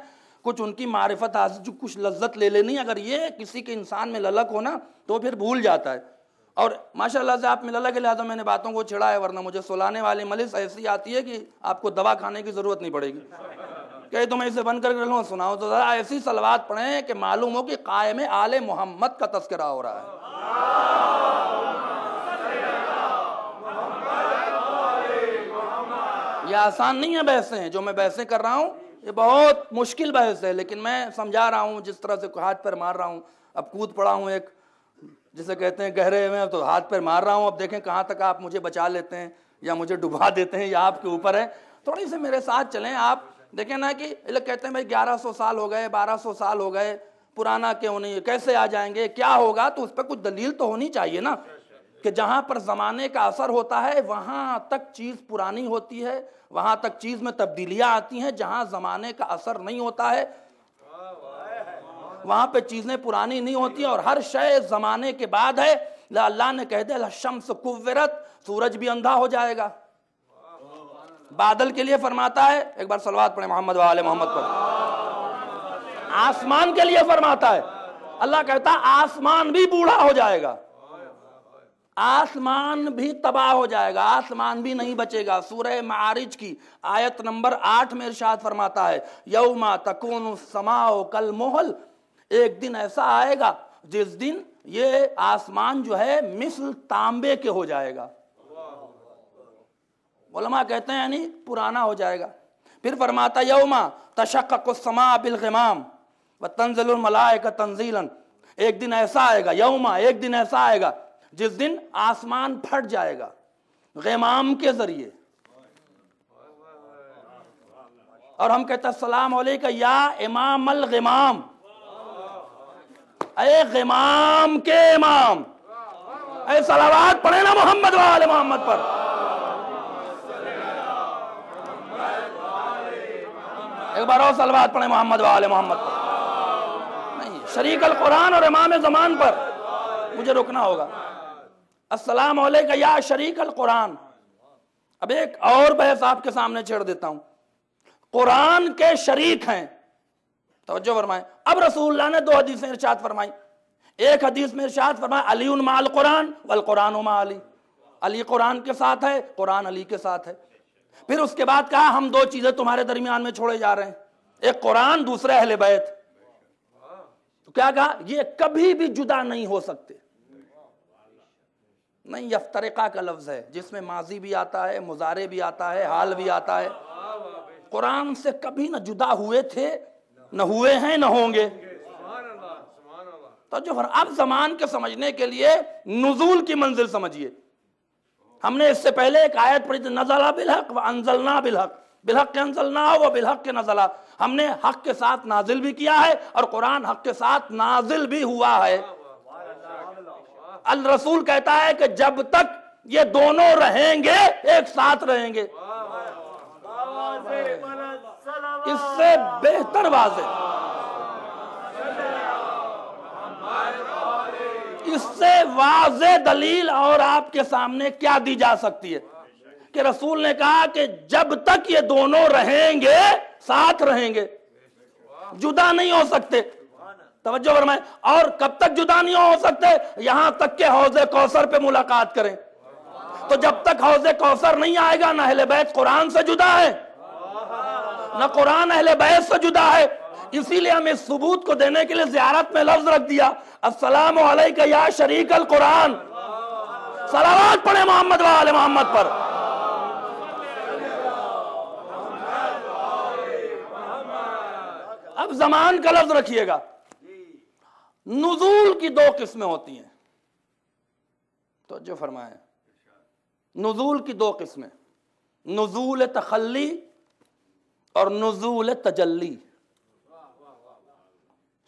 کچھ ان کی معرفت حاصل، کچھ لذت لے لینی، اگر یہ کسی کے انسان میں للک ہو نا تو پھر بھول جاتا ہے. اور ماشاءاللہ سے آپ میں للک ہے، لہٰذا میں نے باتوں کو چھڑا ہے، ورنہ مجھے سلانے والی مجلس ایسی آتی ہے کہ آپ کو دوا کھانے کی ضرورت نہیں پڑے گی کہ تمہیں اسے بند کر لوں سناؤ. تو ذرا ایسی صلوات پڑھیں کہ معلوم ہو کہ قائم آل محمد کا تذکرہ ہو رہا ہے. یہ آسان نہیں ہے بحثیں، جو میں بحثیں کر رہا ہوں یہ بہت مشکل بحث ہے، لیکن میں سمجھا رہا ہوں جس طرح سے ہاتھ پر مار رہا ہوں. اب کود پڑا ہوں ایک جسے کہتے ہیں گہرے میں، تو ہاتھ پر مار رہا ہوں. اب دیکھیں کہاں تک آپ مجھے بچا لیتے ہیں یا مجھے ڈبا دیتے ہیں، یا آپ کے اوپر ہے. تھوڑی سی میرے ساتھ چلیں. آپ دیکھیں نا کہ لوگ کہتے ہیں بھائی 1100 سال ہو گئے، 1200 سال ہو گئے، پرانا کیوں نہیں، کیسے آ جائیں گے، کیا ہوگا؟ تو اس پہ کچھ دلیل تو ہونی چاہیے نا، کہ جہاں پر زمانے کا اثر ہوتا ہے وہاں تک چیز پرانی ہوتی ہے، وہاں تک چیز میں تبدیلیاں آتی ہیں. جہاں زمانے کا اثر نہیں ہوتا ہے وہاں پہ چیزیں پرانی نہیں ہوتی، اور ہر شے زمانے کے بعد ہے. اللہ نے کہہ دیا الشمس کورت، سورج بھی اندھا ہو جائے گا. بادل کے لیے فرماتا ہے، ایک بار صلوات پڑھیں محمد و آل محمد پر. آسمان کے لیے فرماتا ہے، اللہ کہتا آسمان بھی بوڑھا ہو جائے گا، آسمان بھی تباہ ہو جائے گا، آسمان بھی نہیں بچے گا. سورہ معارج کی آیت نمبر 8 میں ارشاد فرماتا ہے یوم تکون السماء کالمہل، ایک دن ایسا آئے گا جس دن یہ آسمان جو ہے مثل تانبے کے ہو جائے گا. علماء کہتے ہیں یعنی پرانا ہو جائے گا. پھر فرماتا یوم تشقق السماء بالغمام وتنزل الملائکہ تنزیلا، ایک دن ایسا آئے گا، یوم ایک دن ایسا آئے گا جس دن آسمان پھٹ جائے گا غمام کے ذریعے. اور ہم کہتے ہیں السلام علیکہ یا امام الغمام، اے غمام کے امام. اے صلوات پڑھیں نا محمد و آل محمد پر. ایک بار اور صلوات پڑھیں محمد و آل محمد پر. نہیں، شریک القرآن اور امام زمان پر مجھے رکنا ہوگا. السلام علیکہ یا شریک القرآن. اب ایک اور بحث آپ کے سامنے چھیڑ دیتا ہوں. قرآن کے شریک ہیں، توجہ فرمائیں. اب رسول اللہ نے 2 حدیثیں ارشاد فرمائی. ایک حدیث میں ارشاد فرمایا علی مع القرآن والقرآن مع علی، علی قرآن کے ساتھ ہے، قرآن علی کے ساتھ ہے. پھر اس کے بعد کہا ہم 2 چیزیں تمہارے درمیان میں چھوڑے جا رہے ہیں، ایک قرآن، دوسرا اہل بیت. تو کیا کہا؟ یہ کبھی بھی جدا نہیں ہو سکتے. نہیں، یفترقہ کا لفظ ہے جس میں ماضی بھی آتا ہے، مضارع بھی آتا ہے، حال بھی آتا ہے. قرآن سے کبھی نہ جدا ہوئے تھے، نہ ہوئے ہیں، نہ ہوں گے. تو جو اب زمان کے سمجھنے کے لیے نزول کی منزل سمجھیے. ہم نے اس سے پہلے ایک آیت پڑھی تھی نزل بالحق وانزلنا بالحق، بالحق انزلنا و بالحق نزلا. ہم نے حق کے ساتھ نازل بھی کیا ہے اور قرآن حق کے ساتھ نازل بھی ہوا ہے. الرسول کہتا ہے کہ جب تک یہ دونوں رہیں گے ایک ساتھ رہیں گے. اس سے بہتر واضح، اس سے واضح دلیل اور آپ کے سامنے کیا دی جا سکتی ہے کہ رسول نے کہا کہ جب تک یہ دونوں رہیں گے ساتھ رہیں گے، جدا نہیں ہو سکتے. توجہ فرمائیں. اور کب تک جدا نہیں ہو سکتے؟ یہاں تک کہ حوض کوثر پہ ملاقات کریں. تو جب تک حوض کوثر نہیں آئے گا نہ اہل بیت قرآن سے جدا ہے نہ قرآن اہل بیت سے جدا ہے. اسی لیے ہم اس ثبوت کو دینے کے لیے زیارت میں لفظ رکھ دیا، السلام علیکہ یا شریک القرآن. صلوات پڑھیں محمد و آل محمد پر. اب زمان کا لفظ رکھیے گا. نزول کی دو قسمیں ہوتی ہیں، توجہ فرمائیں. نزول کی دو قسمیں، نزول تخلی اور نزول تجلی.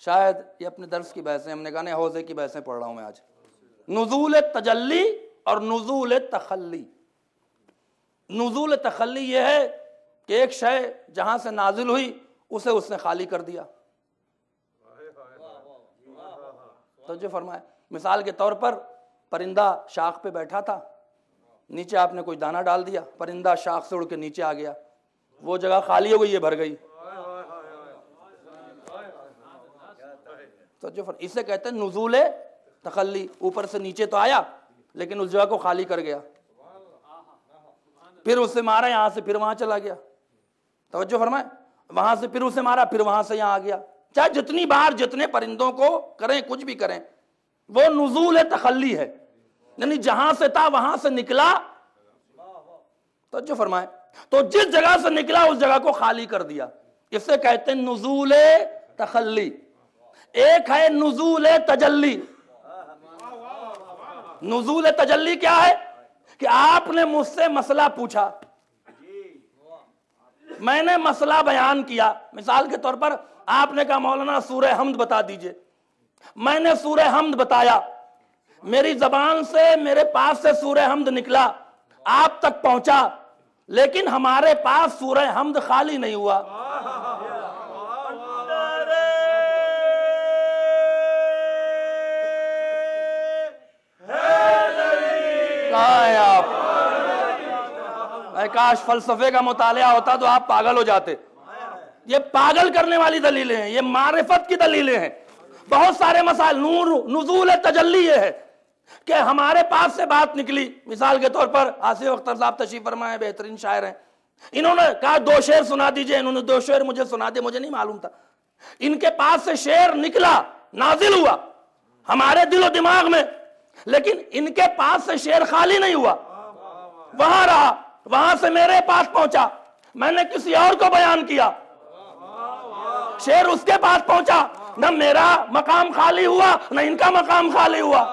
شاید یہ اپنے درس کی بحثیں، ہم نے کہا نہیں حوضے کی بحثیں پڑھ رہا ہوں میں آج. نزول تجلی اور نزول تخلی. نزول تخلی یہ ہے کہ ایک شے جہاں سے نازل ہوئی اسے اس نے خالی کر دیا. توجہ فرمائے. مثال کے طور پر پرندہ شاخ پہ بیٹھا تھا، نیچے آپ نے کوئی دانہ ڈال دیا، پرندہ شاخ سے اڑ کے نیچے آ گیا، وہ جگہ خالی ہو گئی، یہ بھر گئی. اسے کہتے ہیں نزول تخلی. اوپر سے نیچے تو آیا لیکن اس جگہ کو خالی کر گیا، پھر اسے مارا یہاں سے پھر وہاں چلا گیا. توجہ فرمائے. وہاں سے پھر اسے مارا پھر وہاں سے یہاں آ گیا. چاہے جتنی بار جتنے پرندوں کو کریں کچھ بھی کریں، وہ نزول تخلی ہے، یعنی جہاں سے تھا وہاں سے نکلا. توجہ فرمائے. تو جس جگہ سے نکلا اس جگہ کو خالی کر دیا، اسے کہتے ہیں نزول تخلی. ایک ہے نزول تجلی. نزول تجلی کیا ہے؟ کہ آپ نے مجھ سے مسئلہ پوچھا، میں نے مسئلہ بیان کیا. مثال کے طور پر آپ نے کہا مولانا سورہ حمد بتا دیجئے، میں نے سورہ حمد بتایا، میری زبان سے میرے پاس سے سورہ حمد نکلا، آپ تک پہنچا، لیکن ہمارے پاس سورہ حمد خالی نہیں ہوا. کہاں ہیں آپ؟ کاش فلسفے کا مطالعہ ہوتا تو آپ پاگل ہو جاتے. یہ پاگل کرنے والی دلیلیں ہیں، یہ معرفت کی دلیلیں ہیں. بہت سارے مسائل. نزول تجلی یہ ہے کہ ہمارے پاس سے بات نکلی. مثال کے طور پر آصف اختر صاحب تشریف فرمائے، بہترین شاعر ہیں، انہوں نے کہا 2 شعر سنا دیجئے. انہوں نے 2 شعر مجھے سنا دے، مجھے نہیں معلوم تھا. ان کے پاس سے شعر نکلا، نازل ہوا ہمارے دل و دماغ میں، لیکن ان کے پاس سے شعر خالی نہیں ہوا، وہاں رہا. وہاں سے میرے پاس پہنچا، میں نے کسی اور کو بیان کیا، شعر اس کے پاس پہنچا. نہ میرا مقام خالی ہوا نہ ان کا مقام خالی ہوا.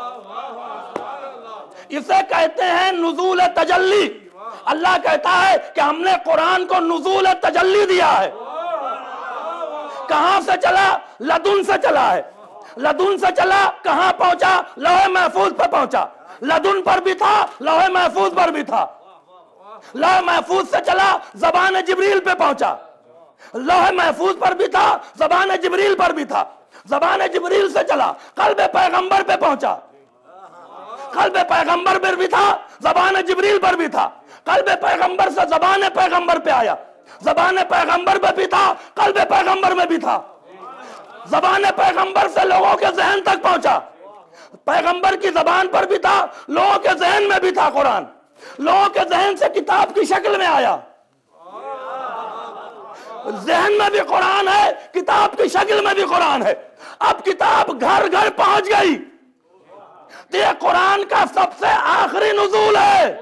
اسے کہتے ہیں نزول تجلی. اللہ کہتا ہے کہ ہم نے قرآن کو نزول تجلی دیا ہے. کہاں سے چلا؟ لدن سے چلا ہے. لدن سے چلا کہاں پہنچا؟ لوح محفوظ پر پہنچا. لدن پر بھی تھا، لوح محفوظ پر بھی تھا. لوح محفوظ سے چلا زبان جبریل پہ پہنچا. لوح محفوظ پر بھی تھا، زبان جبریل پر بھی تھا. زبان جبریل سے چلا قلب پیغمبر پہ پہنچا. قلب پیغمبر پر بھی تھا، زبان جبریل پر بھی تھا. قلب پیغمبر سے زبان پیغمبر پہ آیا. زبان پیغمبر پہ بھی تھا، قلب پیغمبر میں بھی تھا. زبان پیغمبر سے لوگوں کے ذہن تک پہنچا. پیغمبر کی زبان پر بھی تھا، لوگوں کے ذہن میں بھی تھا. قرآن لوگوں کے ذہن سے کتاب کی شکل میں آیا. ذہن میں بھی قرآن ہے، کتاب کی شکل میں بھی قرآن ہے. اب کتاب گھر گھر پہنچ گئی. یہ قرآن کا سب سے آخری نزول ہے.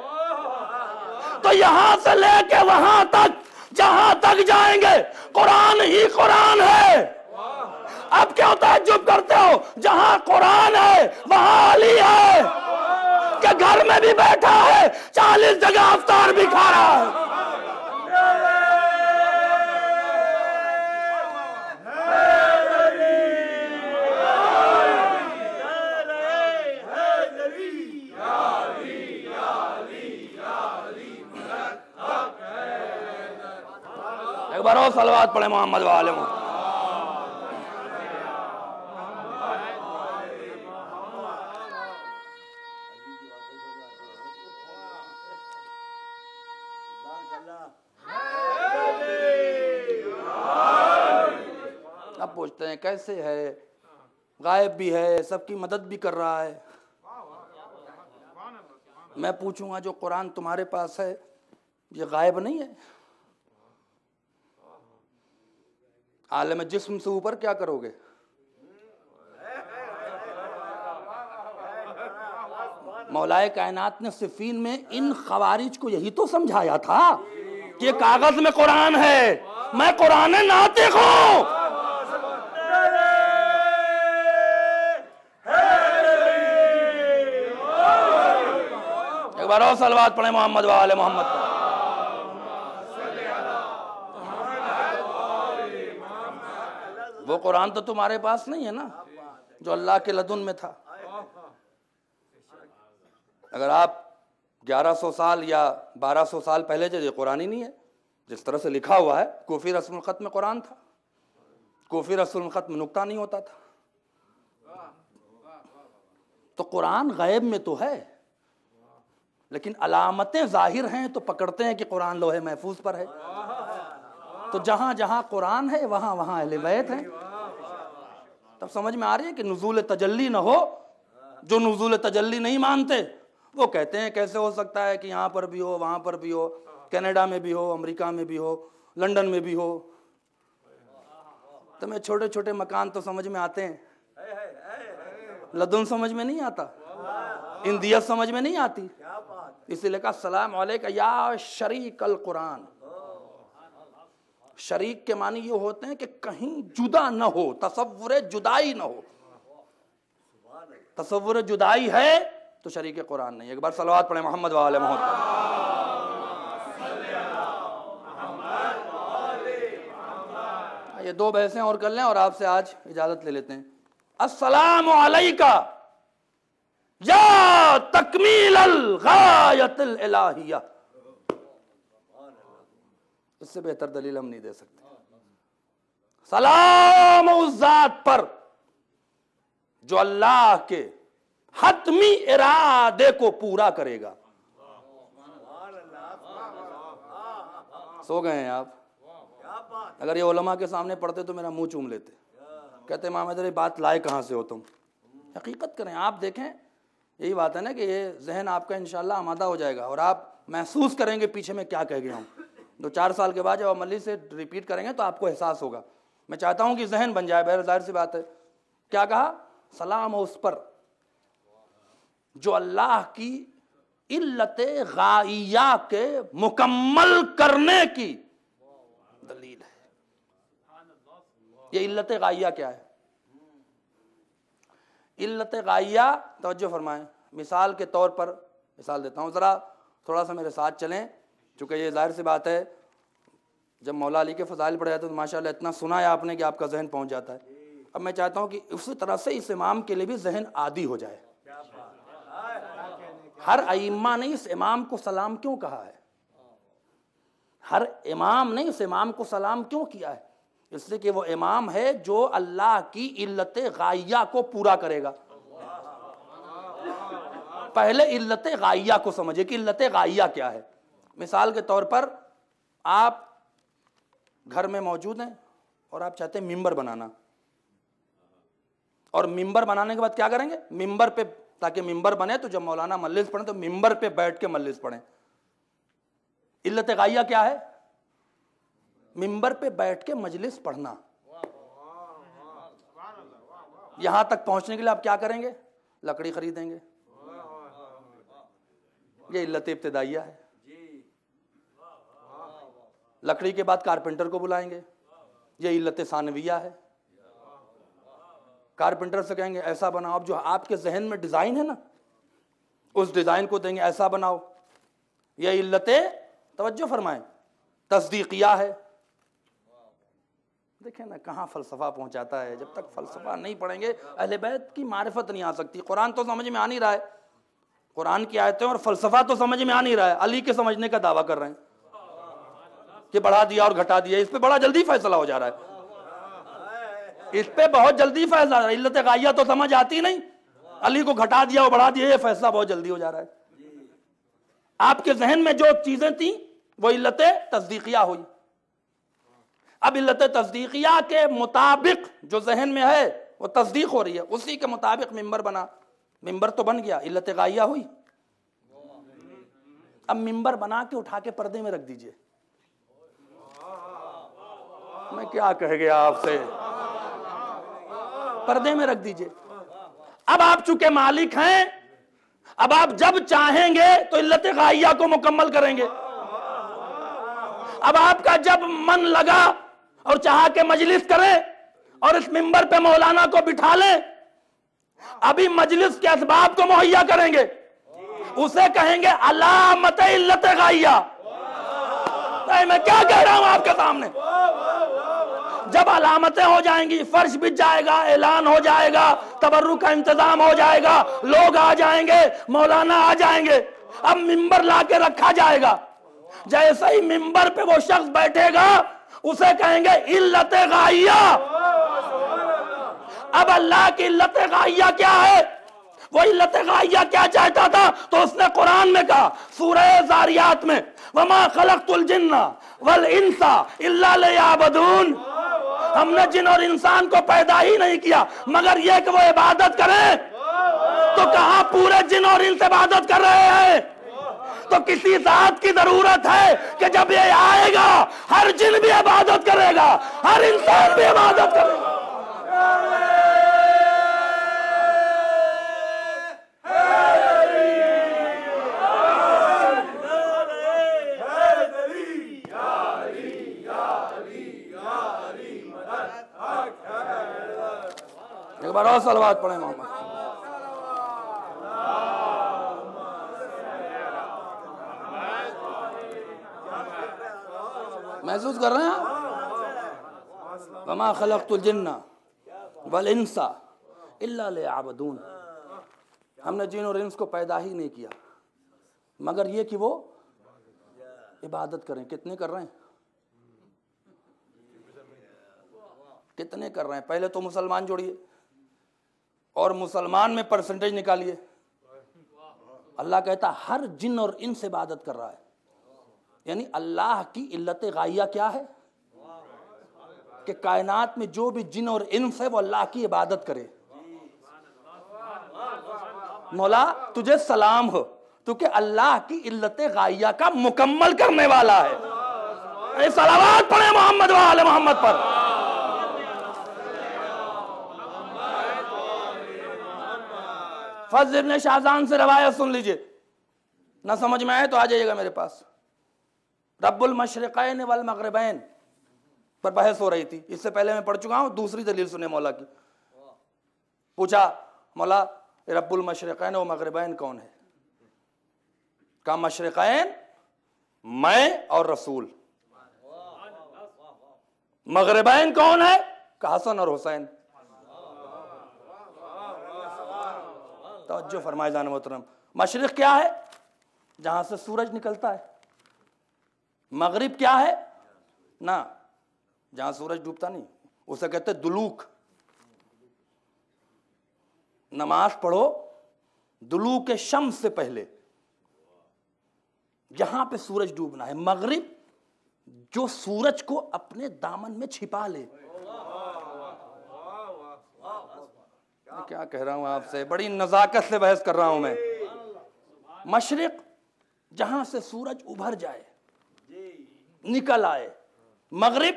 تو یہاں سے لے کے وہاں تک جہاں تک جائیں گے قرآن ہی قرآن ہے. اب کیوں تعجب کرتے ہو؟ جہاں قرآن ہے وہاں علی ہے، کہ گھر میں بھی بیٹھا ہے، 40 جگہ افطار بھی کھا رہا ہے. ایک بار اور صلوات پڑھیں محمد و آل محمد. پوچھتے ہیں کیسے ہے، غائب بھی ہے، سب کی مدد بھی کر رہا ہے۔ میں پوچھوں گا جو قرآن تمہارے پاس ہے یہ غائب نہیں ہے؟ عالم جسم سے اوپر کیا کرو گے؟ مولا کائنات نے صفین میں ان خوارج کو یہی تو سمجھایا تھا کہ کاغذ میں قرآن ہے، میں قرآن ناطق ہوں۔ ایک بار اور صلوات پڑھیں محمد و آل محمد۔ وہ قرآن تو تمہارے پاس نہیں ہے نا جو اللہ کے لدن میں تھا۔ اگر آپ 1100 سال یا 1200 سال پہلے جو یہ قرآن ہی نہیں ہے، جس طرح سے لکھا ہوا ہے، کوفی رسم الخط میں قرآن تھا، کوفی رسم الخط میں نقطہ نہیں ہوتا تھا۔ تو قرآن غیب میں تو ہے، لیکن علامتیں ظاہر ہیں تو پکڑتے ہیں کہ قرآن لوح محفوظ پر ہے۔ تو جہاں جہاں قرآن ہے وہاں وہاں اہل بیت ہیں۔ تب سمجھ میں آ رہی ہے کہ نزول تجلی نہ ہو۔ جو نزول تجلی نہیں مانتے وہ کہتے ہیں کیسے ہو سکتا ہے کہ یہاں پر بھی ہو، وہاں پر بھی ہو، کینیڈا میں بھی ہو، امریکہ میں بھی ہو، لنڈن میں بھی ہو۔ تمہیں چھوٹے چھوٹے مکان تو سمجھ میں آتے ہیں، لدن سمجھ میں نہیں آتا، اندیت سمجھ میں نہیں آتی۔ اسی لیے کہا السلام علیکہ یا شریک القرآن۔ شریک کے معنی یہ ہوتے ہیں کہ کہیں جدا نہ ہو، تصور جدائی نہ ہو۔ تصور جدائی ہے تو شریک قرآن نہیں۔ ایک بار صلوات پڑھیں محمد و آل محمد۔ یہ 2 بحثیں اور کر لیں اور آپ سے آج اجازت لے لیتے ہیں۔ السلام علیکہ یا تکمیل الغایت الالہیہ۔ اس سے بہتر دلیل ہم نہیں دے سکتے۔ سلام اس ذات پر جو اللہ کے حتمی ارادے کو پورا کرے گا۔ سو گئے ہیں آپ؟ اگر یہ علماء کے سامنے پڑھتے تو میرا منہ چوم لیتے، کہتے امام حیدر یہ بات لائے کہاں سے ہو تم؟ حقیقت کریں، آپ دیکھیں، یہی بات ہے نا کہ یہ ذہن آپ کا انشاءاللہ آمادہ ہو جائے گا اور آپ محسوس کریں گے پیچھے میں کیا کہہ گیا ہوں۔ 2-4 سال کے بعد جب عملی سے ریپیٹ کریں گے تو آپ کو احساس ہوگا۔ میں چاہتا ہوں کہ ذہن بن جائے، بہر ظاہر سی بات ہے۔ کیا کہا؟ سلام ہو اس پر جو اللہ کی علت غائیہ کے مکمل کرنے کی دلیل ہے۔ یہ علت غائیہ کیا ہے؟ علت غائیہ، توجہ فرمائیں، مثال کے طور پر مثال دیتا ہوں، ذرا تھوڑا سا میرے ساتھ چلیں، چونکہ یہ ظاہر سی بات ہے جب مولا علی کے فضائل پڑھے جاتے ہیں تو ماشاءاللہ اتنا سنا ہے آپ نے کہ آپ کا ذہن پہنچ جاتا ہے۔ اب میں چاہتا ہوں کہ اسی طرح سے اس امام کے لیے بھی ذہن عادی ہو جائے۔ ہر ائمہ نے اس امام کو سلام کیوں کہا ہے؟ ہر امام نے اس امام کو سلام کیوں کیا ہے؟ اس لیے کہ وہ امام ہے جو اللہ کی علت غائیہ کو پورا کرے گا۔ پہلے علت غائیہ کو سمجھے کہ علت غائیہ کیا ہے۔ مثال کے طور پر آپ گھر میں موجود ہیں اور آپ چاہتے ہیں ممبر بنانا، اور ممبر بنانے کے بعد کیا کریں گے؟ ممبر پہ، تاکہ ممبر بنے تو جب مولانا مجلس پڑھیں تو ممبر پہ بیٹھ کے مجلس پڑھیں۔ علت غائیہ کیا ہے؟ ممبر پہ بیٹھ کے مجلس پڑھنا۔ یہاں تک پہنچنے کے لیے آپ کیا کریں گے؟ لکڑی خریدیں گے۔ یہ علت ابتدائیہ ہے۔ لکڑی کے بعد کارپینٹر کو بلائیں گے، یہ علت ثانویہ ہے۔ کارپینٹر سے کہیں گے ایسا بناؤ، اب جو آپ کے ذہن میں ڈیزائن ہے نا اس ڈیزائن کو دیں گے ایسا بناؤ، یہ علت، توجہ فرمائیں، تصدیقیہ ہے۔ دیکھیں نا کہاں فلسفہ پہنچاتا ہے۔ جب تک فلسفہ نہیں پڑھیں گے اہل بیت کی معرفت نہیں آ سکتی۔ قرآن تو سمجھ میں آ نہیں رہا ہے، قرآن کی آیتیں اور فلسفہ تو سمجھ میں آ نہیں رہا ہے، علی کے سمجھنے کا دعویٰ کر رہے ہیں کہ بڑھا دیا اور گھٹا دیا، اس پہ بڑا جلدی فیصلہ ہو جا رہا ہے، اس پہ بہت جلدی فیصلہ۔ علت غائیہ تو سمجھ آتی نہیں، علی کو گھٹا دیا اور بڑھا دیا، یہ فیصلہ بہت جلدی ہو جا رہا ہے۔ آپ کے ذہن میں جو چیزیں تھیں وہ علت تصدیقیہ ہوئی۔ اب علت تصدیقیہ کے مطابق جو ذہن میں ہے وہ تصدیق ہو رہی ہے، اسی کے مطابق ممبر بنا، ممبر تو بن گیا، علت غائیہ ہوئی۔ اب ممبر بنا کے اٹھا کے پردے میں رکھ دیجئے، میں کیا کہہ گیا آپ سے، پردے میں رکھ دیجئے۔ اب آپ چونکہ مالک ہیں، اب آپ جب چاہیں گے تو علت غائیہ کو مکمل کریں گے۔ اب آپ کا جب من لگا اور چاہا کہ مجلس کریں اور اس ممبر پہ مولانا کو بٹھا لیں، ابھی مجلس کے اسباب کو مہیا کریں گے، اسے کہیں گے علامت علت غائیہ۔ میں کیا کہہ رہا ہوں آپ کے سامنے؟ جب علامتیں ہو جائیں گی، فرش بچ جائے گا، اعلان ہو جائے گا، تبرک کا انتظام ہو جائے گا، لوگ آ جائیں گے، مولانا آ جائیں گے، اب ممبر لا کے رکھا جائے گا۔ جیسے ہی ممبر پہ وہ شخص بیٹھے گا اسے کہیں گے علت غائیہ۔ اب اللہ کی علت غائیہ کیا ہے؟ وہ علت غائیہ کیا چاہتا تھا تو اس نے قرآن میں کہا، سورہ زاریات میں، وَمَا خَلَقْتُ الْجِنَّ وَالْإِنسَ إِلَّا لِيَعْبُدُونَ، ہم نے جن اور انسان کو پیدا ہی نہیں کیا مگر یہ کہ وہ عبادت کریں۔ تو کہاں پورے جن اور انس عبادت کر رہے ہیں؟ تو کسی ذات کی ضرورت ہے کہ جب یہ آئے گا ہر جن بھی عبادت کرے گا، ہر انسان بھی عبادت کرے گا۔ ایک بار اور صلوات پڑھیں محمد۔ محسوس کر رہے ہیں؟ وَمَا خَلَقْتُ الْجِنَّ وَالْإِنسَ إِلَّا لِيَعْبُدُونَ، ہم نے جن اور انس کو پیدا ہی نہیں کیا مگر یہ کہ وہ عبادت کریں۔ کتنے کر رہے ہیں؟ کتنے کر رہے ہیں؟ پہلے تو مسلمان جوڑیے اور مسلمان میں پرسنٹیج نکالیے۔ اللہ کہتا ہر جن اور انس عبادت کر رہا ہے، یعنی اللہ کی علت غائیہ کیا ہے؟ کہ کائنات میں جو بھی جن اور انس ہے وہ اللہ کی عبادت کرے۔ مولا تجھے سلام ہو، تو کہ اللہ کی علت غائیہ کا مکمل کرنے والا ہے۔ صلوات پڑھیں محمد و آل محمد پر۔ فضل ابن شاہزان سے روایت سن لیجئے، نہ سمجھ میں آئے تو آ جائیے گا میرے پاس۔ رب المشرقین والمغربین پر بحث ہو رہی تھی، اس سے پہلے میں پڑھ چکا ہوں، دوسری دلیل سنے مولا کی۔ پوچھا مولا رب المشرقین و مغربین کون ہے؟ کہا مشرقین میں اور رسول، مغربین کون ہے؟ کہا حسن اور حسین۔ توجہ فرمائے جان محترم، مشرق کیا ہے؟ جہاں سے سورج نکلتا ہے۔ مغرب کیا ہے؟ نہ، جہاں سورج ڈوبتا نہیں، اسے کہتے دلوک۔ نماز پڑھو دلوک شمس سے پہلے، جہاں پہ سورج ڈوبنا ہے۔ مغرب جو سورج کو اپنے دامن میں چھپا لے۔ کیا کہہ رہا ہوں آپ سے، بڑی نزاکت سے بحث کر رہا ہوں میں۔ مشرق جہاں سے سورج ابھر جائے، نکل آئے۔ مغرب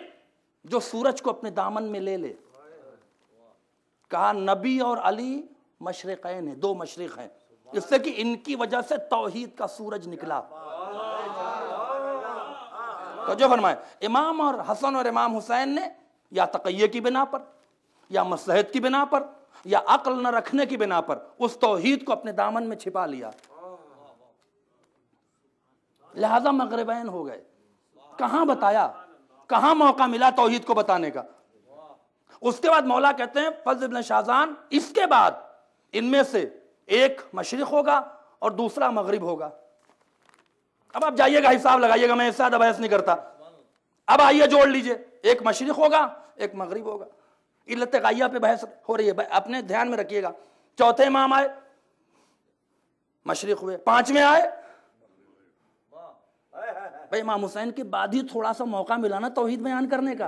جو سورج کو اپنے دامن میں لے لے۔ کہا نبی اور علی مشرقین ہیں، دو مشرق ہیں، اس سے کہ ان کی وجہ سے توحید کا سورج نکلا۔ تو جو فرمائے امام اور حسن اور امام حسین نے یا تقیہ کی بنا پر یا مصلحت کی بنا پر یا عقل نہ رکھنے کی بنا پر اس توحید کو اپنے دامن میں چھپا لیا، لہذا مغربین ہو گئے۔ کہاں بتایا، کہاں موقع ملا توحید کو بتانے کا؟ اس کے بعد مولا کہتے ہیں فضل ابن شاہزان، اس کے بعد ان میں سے ایک مشرق ہوگا اور دوسرا مغرب ہوگا۔ اب آپ جائیے گا، حساب لگائیے گا، میں اس سے زیادہ بحث نہیں کرتا۔ اب آئیے جوڑ لیجئے، ایک مشرق ہوگا ایک مغرب ہوگا۔ علت غائیہ پہ بحث ہو رہی ہے، اپنے دھیان میں رکھیے گا۔ چوتھے امام آئے مشرق ہوئے، پانچویں آئے بھائی امام حسین کے بعد ہی تھوڑا سا موقع ملا نا توحید بیان کرنے کا۔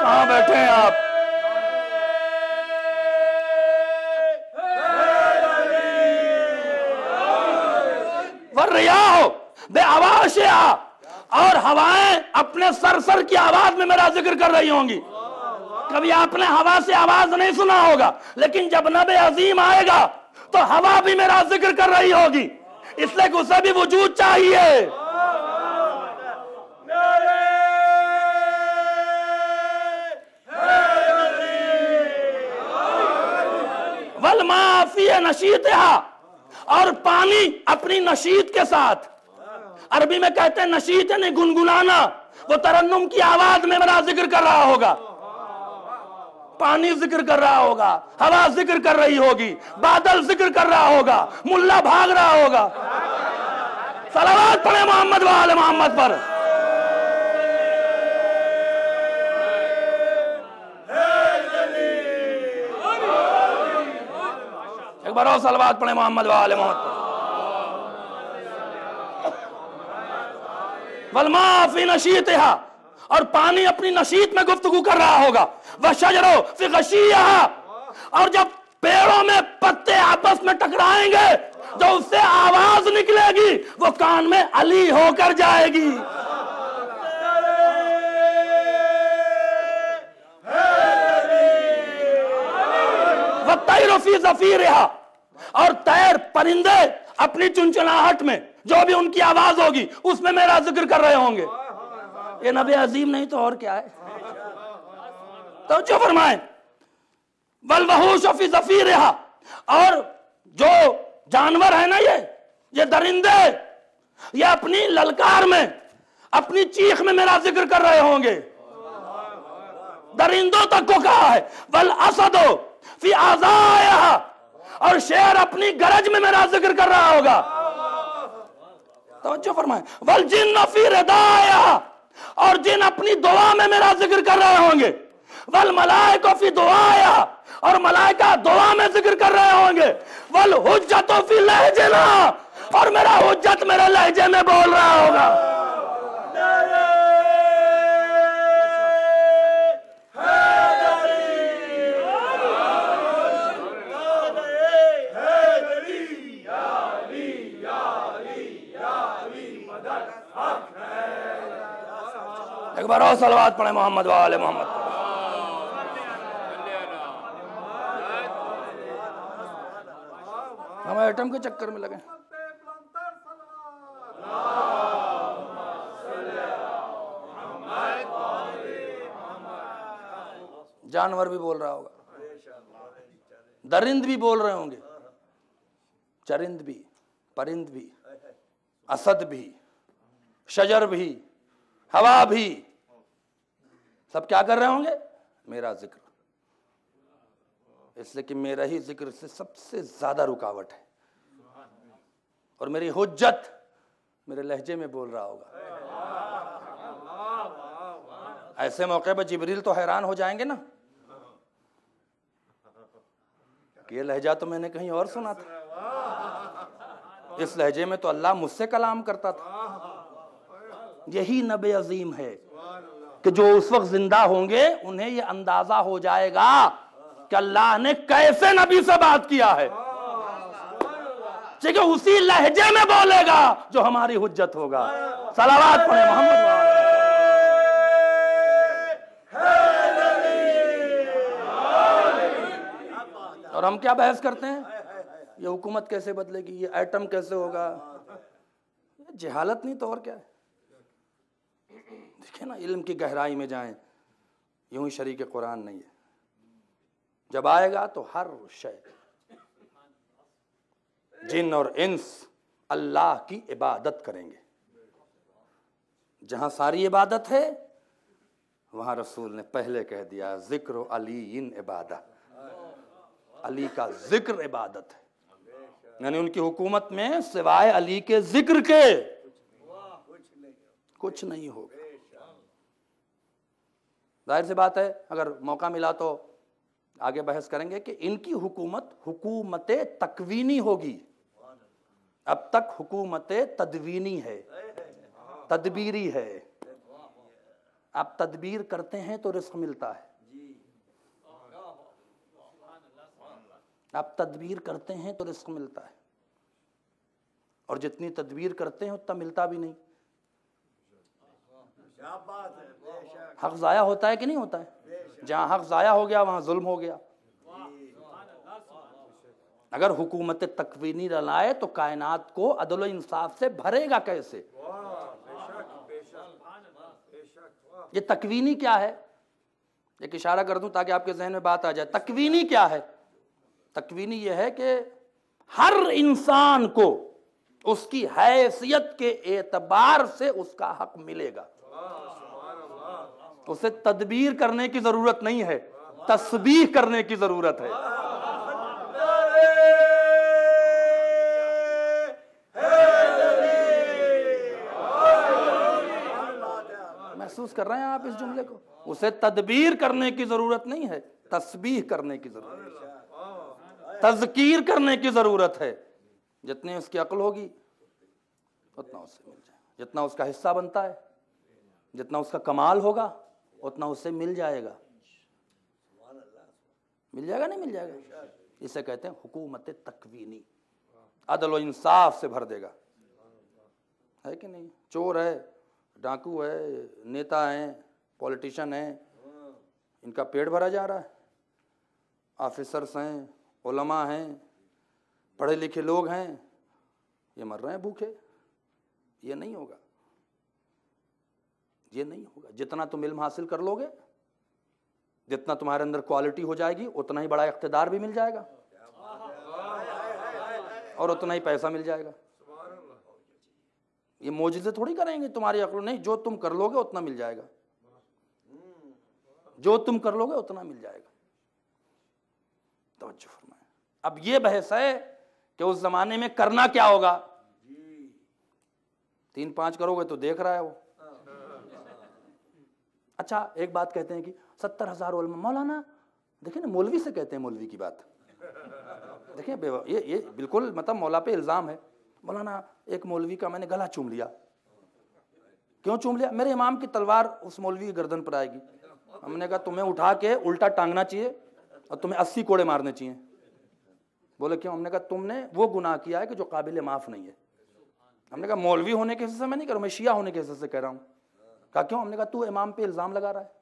کہاں بیٹھے ہیں آپ؟ وَالرِّيَاحُ بِأَوَاشِهَا، اور ہوائیں اپنے سر کی آواز میں میرا ذکر کر رہی ہوں گی۔ کبھی آپ نے ہوا سے آواز نہیں سنا ہوگا، لیکن جب نبی عظیم آئے گا تو ہوا بھی میرا ذکر کر رہی ہوگی، اس لیے کہ اسے بھی وجود چاہیے۔ وَالْمَاءَ فِي نَشِيطِهَا، اور پانی اپنی نشیط کے ساتھ، عربی میں کہتے ہیں نشیط یعنی گنگنانا، وہ ترنم کی آواز میں میرا ذکر کر رہا ہوگا، پانی ذکر کر رہا ہوگا، ہوا ذکر کر رہی ہوگی، بادل ذکر کر رہا ہوگا، ملا بھاگ رہا ہوگا۔ صلوات پڑھیں محمد و آل محمد پر۔ ایک بار اور صلوات پڑھیں محمد و آل محمد پر۔ وَالْمَاءَ فِي نَشِيطِهَا، اور پانی اپنی نشیط میں گفتگو کر رہا ہوگا۔ وَالشَّجَرُ فِي غَشِيِّهَا، اور جب پیڑوں میں پتے آپس میں ٹکرائیں گے، جو اس سے آواز نکلے گی وہ کان میں علی ہو کر جائے گی۔ وَالطَّيْرُ فِي زَفِيرِهَا، اور طیر پرندے اپنی چنچناہٹ میں جو بھی ان کی آواز ہوگی اس میں میرا ذکر کر رہے ہوں گے۔ یہ نبی عظیم نہیں تو اور کیا ہے؟ توجہ فرمائیں۔ وَالْوَحُوشُ فِي زَفِيرِهَا، اور جو جانور ہیں نا یہ درندے، یہ اپنی للکار میں، اپنی چیخ میں میرا ذکر کر رہے ہوں گے۔ درندوں تک کو کہا ہے۔ وَالْأَسَدُ فِي آذَائِهَا، اور شیر اپنی گرج میں میرا ذکر کر رہا ہوگا۔ توجہ فرمائیں۔ وَالْجِنُّ فِي رِدَائِهَا، اور جن اپنی دعا میں میرا ذکر کر رہے ہوں گے۔ وَالْمَلَائِكَةُ فِي دُعَائِهَا، اور ملائکہ دعا میں ذکر کر رہے ہوں گے۔ وَالْحُجَّةُ فِي لَہْجِنَا، اور میرا حجت میرے لہجے میں بول رہا ہوگا۔ ایک بار اور صلوات پڑھیں محمد و آل محمد۔ ہم ایٹم کے چکر میں لگے۔ جانور بھی بول رہا ہوگا، درند بھی بول رہے ہوں گے، چرند بھی، پرند بھی، اسد بھی، شجر بھی، ہوا بھی، سب کیا کر رہے ہوں گے؟ میرا ذکر۔ اس لیے کہ میرا ہی ذکر سے سب سے زیادہ رکاوٹ ہے، اور میری حجت میرے لہجے میں بول رہا ہوگا۔ ایسے موقع پہ جبریل تو حیران ہو جائیں گے نا کہ یہ لہجہ تو میں نے کہیں اور سنا تھا، اس لہجے میں تو اللہ مجھ سے کلام کرتا تھا۔ یہی نبی عظیم ہے کہ جو اس وقت زندہ ہوں گے انہیں یہ اندازہ ہو جائے گا کہ اللہ نے کیسے نبی سے بات کیا ہے، کہ اسی لہجے میں بولے گا جو ہماری حجت ہوگا۔ صلوات پڑھیں محمد۔ اور ہم کیا بحث کرتے ہیں؟ یہ حکومت کیسے بدلے گی، یہ ایٹم کیسے ہوگا؟ جہالت نہیں تو اور کیا ہے؟ دیکھیں نا، علم کی گہرائی میں جائیں، یوں ہی شریک قرآن نہیں ہے۔ جب آئے گا تو ہر شے، جن اور انس اللہ کی عبادت کریں گے۔ جہاں ساری عبادت ہے وہاں رسول نے پہلے کہہ دیا ذکر علی عبادہ، علی کا ذکر عبادت ہے، یعنی ان کی حکومت میں سوائے علی کے ذکر کے کچھ نہیں ہوگا۔ ظاہر سی بات ہے، اگر موقع ملا تو آگے بحث کریں گے کہ ان کی حکومت تکوینی ہوگی، اب تک حکومت تدوینی ہے، تدبیری ہے۔ آپ تدبیر کرتے ہیں تو رزق ملتا ہے، آپ تدبیر کرتے ہیں تو رزق ملتا ہے، اور جتنی تدبیر کرتے ہیں اتنا ملتا بھی نہیں۔ حق ضائع ہوتا ہے کہ نہیں ہوتا ہے؟ جہاں حق ضائع ہو گیا وہاں ظلم ہو گیا۔ اگر حکومت تکوینی لائے تو کائنات کو عدل و انصاف سے بھرے گا کیسے؟ یہ تکوینی کیا ہے؟ ایک اشارہ کر دوں تاکہ آپ کے ذہن میں بات آ جائے۔ تکوینی کیا ہے؟ تکوینی یہ ہے کہ ہر انسان کو اس کی حیثیت کے اعتبار سے اس کا حق ملے گا، اسے تدبیر کرنے کی ضرورت نہیں ہے، تسبیح کرنے کی ضرورت ہے۔ محسوس کر رہے ہیں آپ اس جملے کو؟ اسے تدبیر کرنے کی ضرورت نہیں ہے، تسبیح کرنے کی ضرورت ہے، تذکیر کرنے کی ضرورت ہے۔ جتنی اس کی عقل ہوگی اتنا اس سے مل جائے، جتنا اس کا حصہ بنتا ہے، جتنا اس کا کمال ہوگا اتنا اس سے مل جائے گا۔ مل جائے گا نہیں مل جائے گا؟ اسے کہتے ہیں حکومت تکوینی، عدل و انصاف سے بھر دے گا، ہے کہ نہیں؟ چور ہے، ڈاکو ہے، نیتا ہیں، پولیٹیشن ہیں، ان کا پیٹ بھرا جا رہا ہے، آفیسرز ہیں، علماء ہیں، پڑھے لکھے لوگ ہیں، یہ مر رہے ہیں بھوکے۔ یہ نہیں ہوگا، یہ نہیں ہوگا۔ جتنا تم علم حاصل کر لو گے، جتنا تمہارے اندر کوالٹی ہو جائے گی، اتنا ہی بڑا اقتدار بھی مل جائے گا اور اتنا ہی پیسہ مل جائے گا۔ یہ معجزے تھوڑی کریں گے تمہاری عقل، نہیں، جو تم کر لو گے اتنا مل جائے گا، جو تم کر لو گے اتنا مل جائے گا۔ توجہ فرمائیں۔ اب یہ بحث ہے کہ اس زمانے میں کرنا کیا ہوگا۔ 3-5 کرو گے تو دیکھ رہا ہے وہ۔ اچھا ایک بات کہتے ہیں کہ 70,000 علماء، مولانا دیکھیں نا، مولوی سے کہتے ہیں مولوی کی بات، دیکھیں یہ بالکل مطلب مولا پہ الزام ہے۔ مولانا ایک مولوی کا میں نے گلا چوم لیا۔ کیوں چوم لیا؟ میرے امام کی تلوار اس مولوی کی گردن پر آئے گی۔ ہم نے کہا تمہیں اٹھا کے الٹا ٹانگنا چاہیے اور تمہیں 80 کوڑے مارنے چاہیے۔ بولے کیوں؟ ہم نے کہا تم نے وہ گناہ کیا ہے کہ جو قابل معاف نہیں ہے۔ ہم نے کہا مولوی ہونے کے حصے سے میں نہیں کہہ رہا ہوں، میں شیعہ ہونے کے حصے سے کہہ رہا ہوں۔ کہا کیوں؟ ہم نے کہا تو امام پہ الزام لگا رہا ہے۔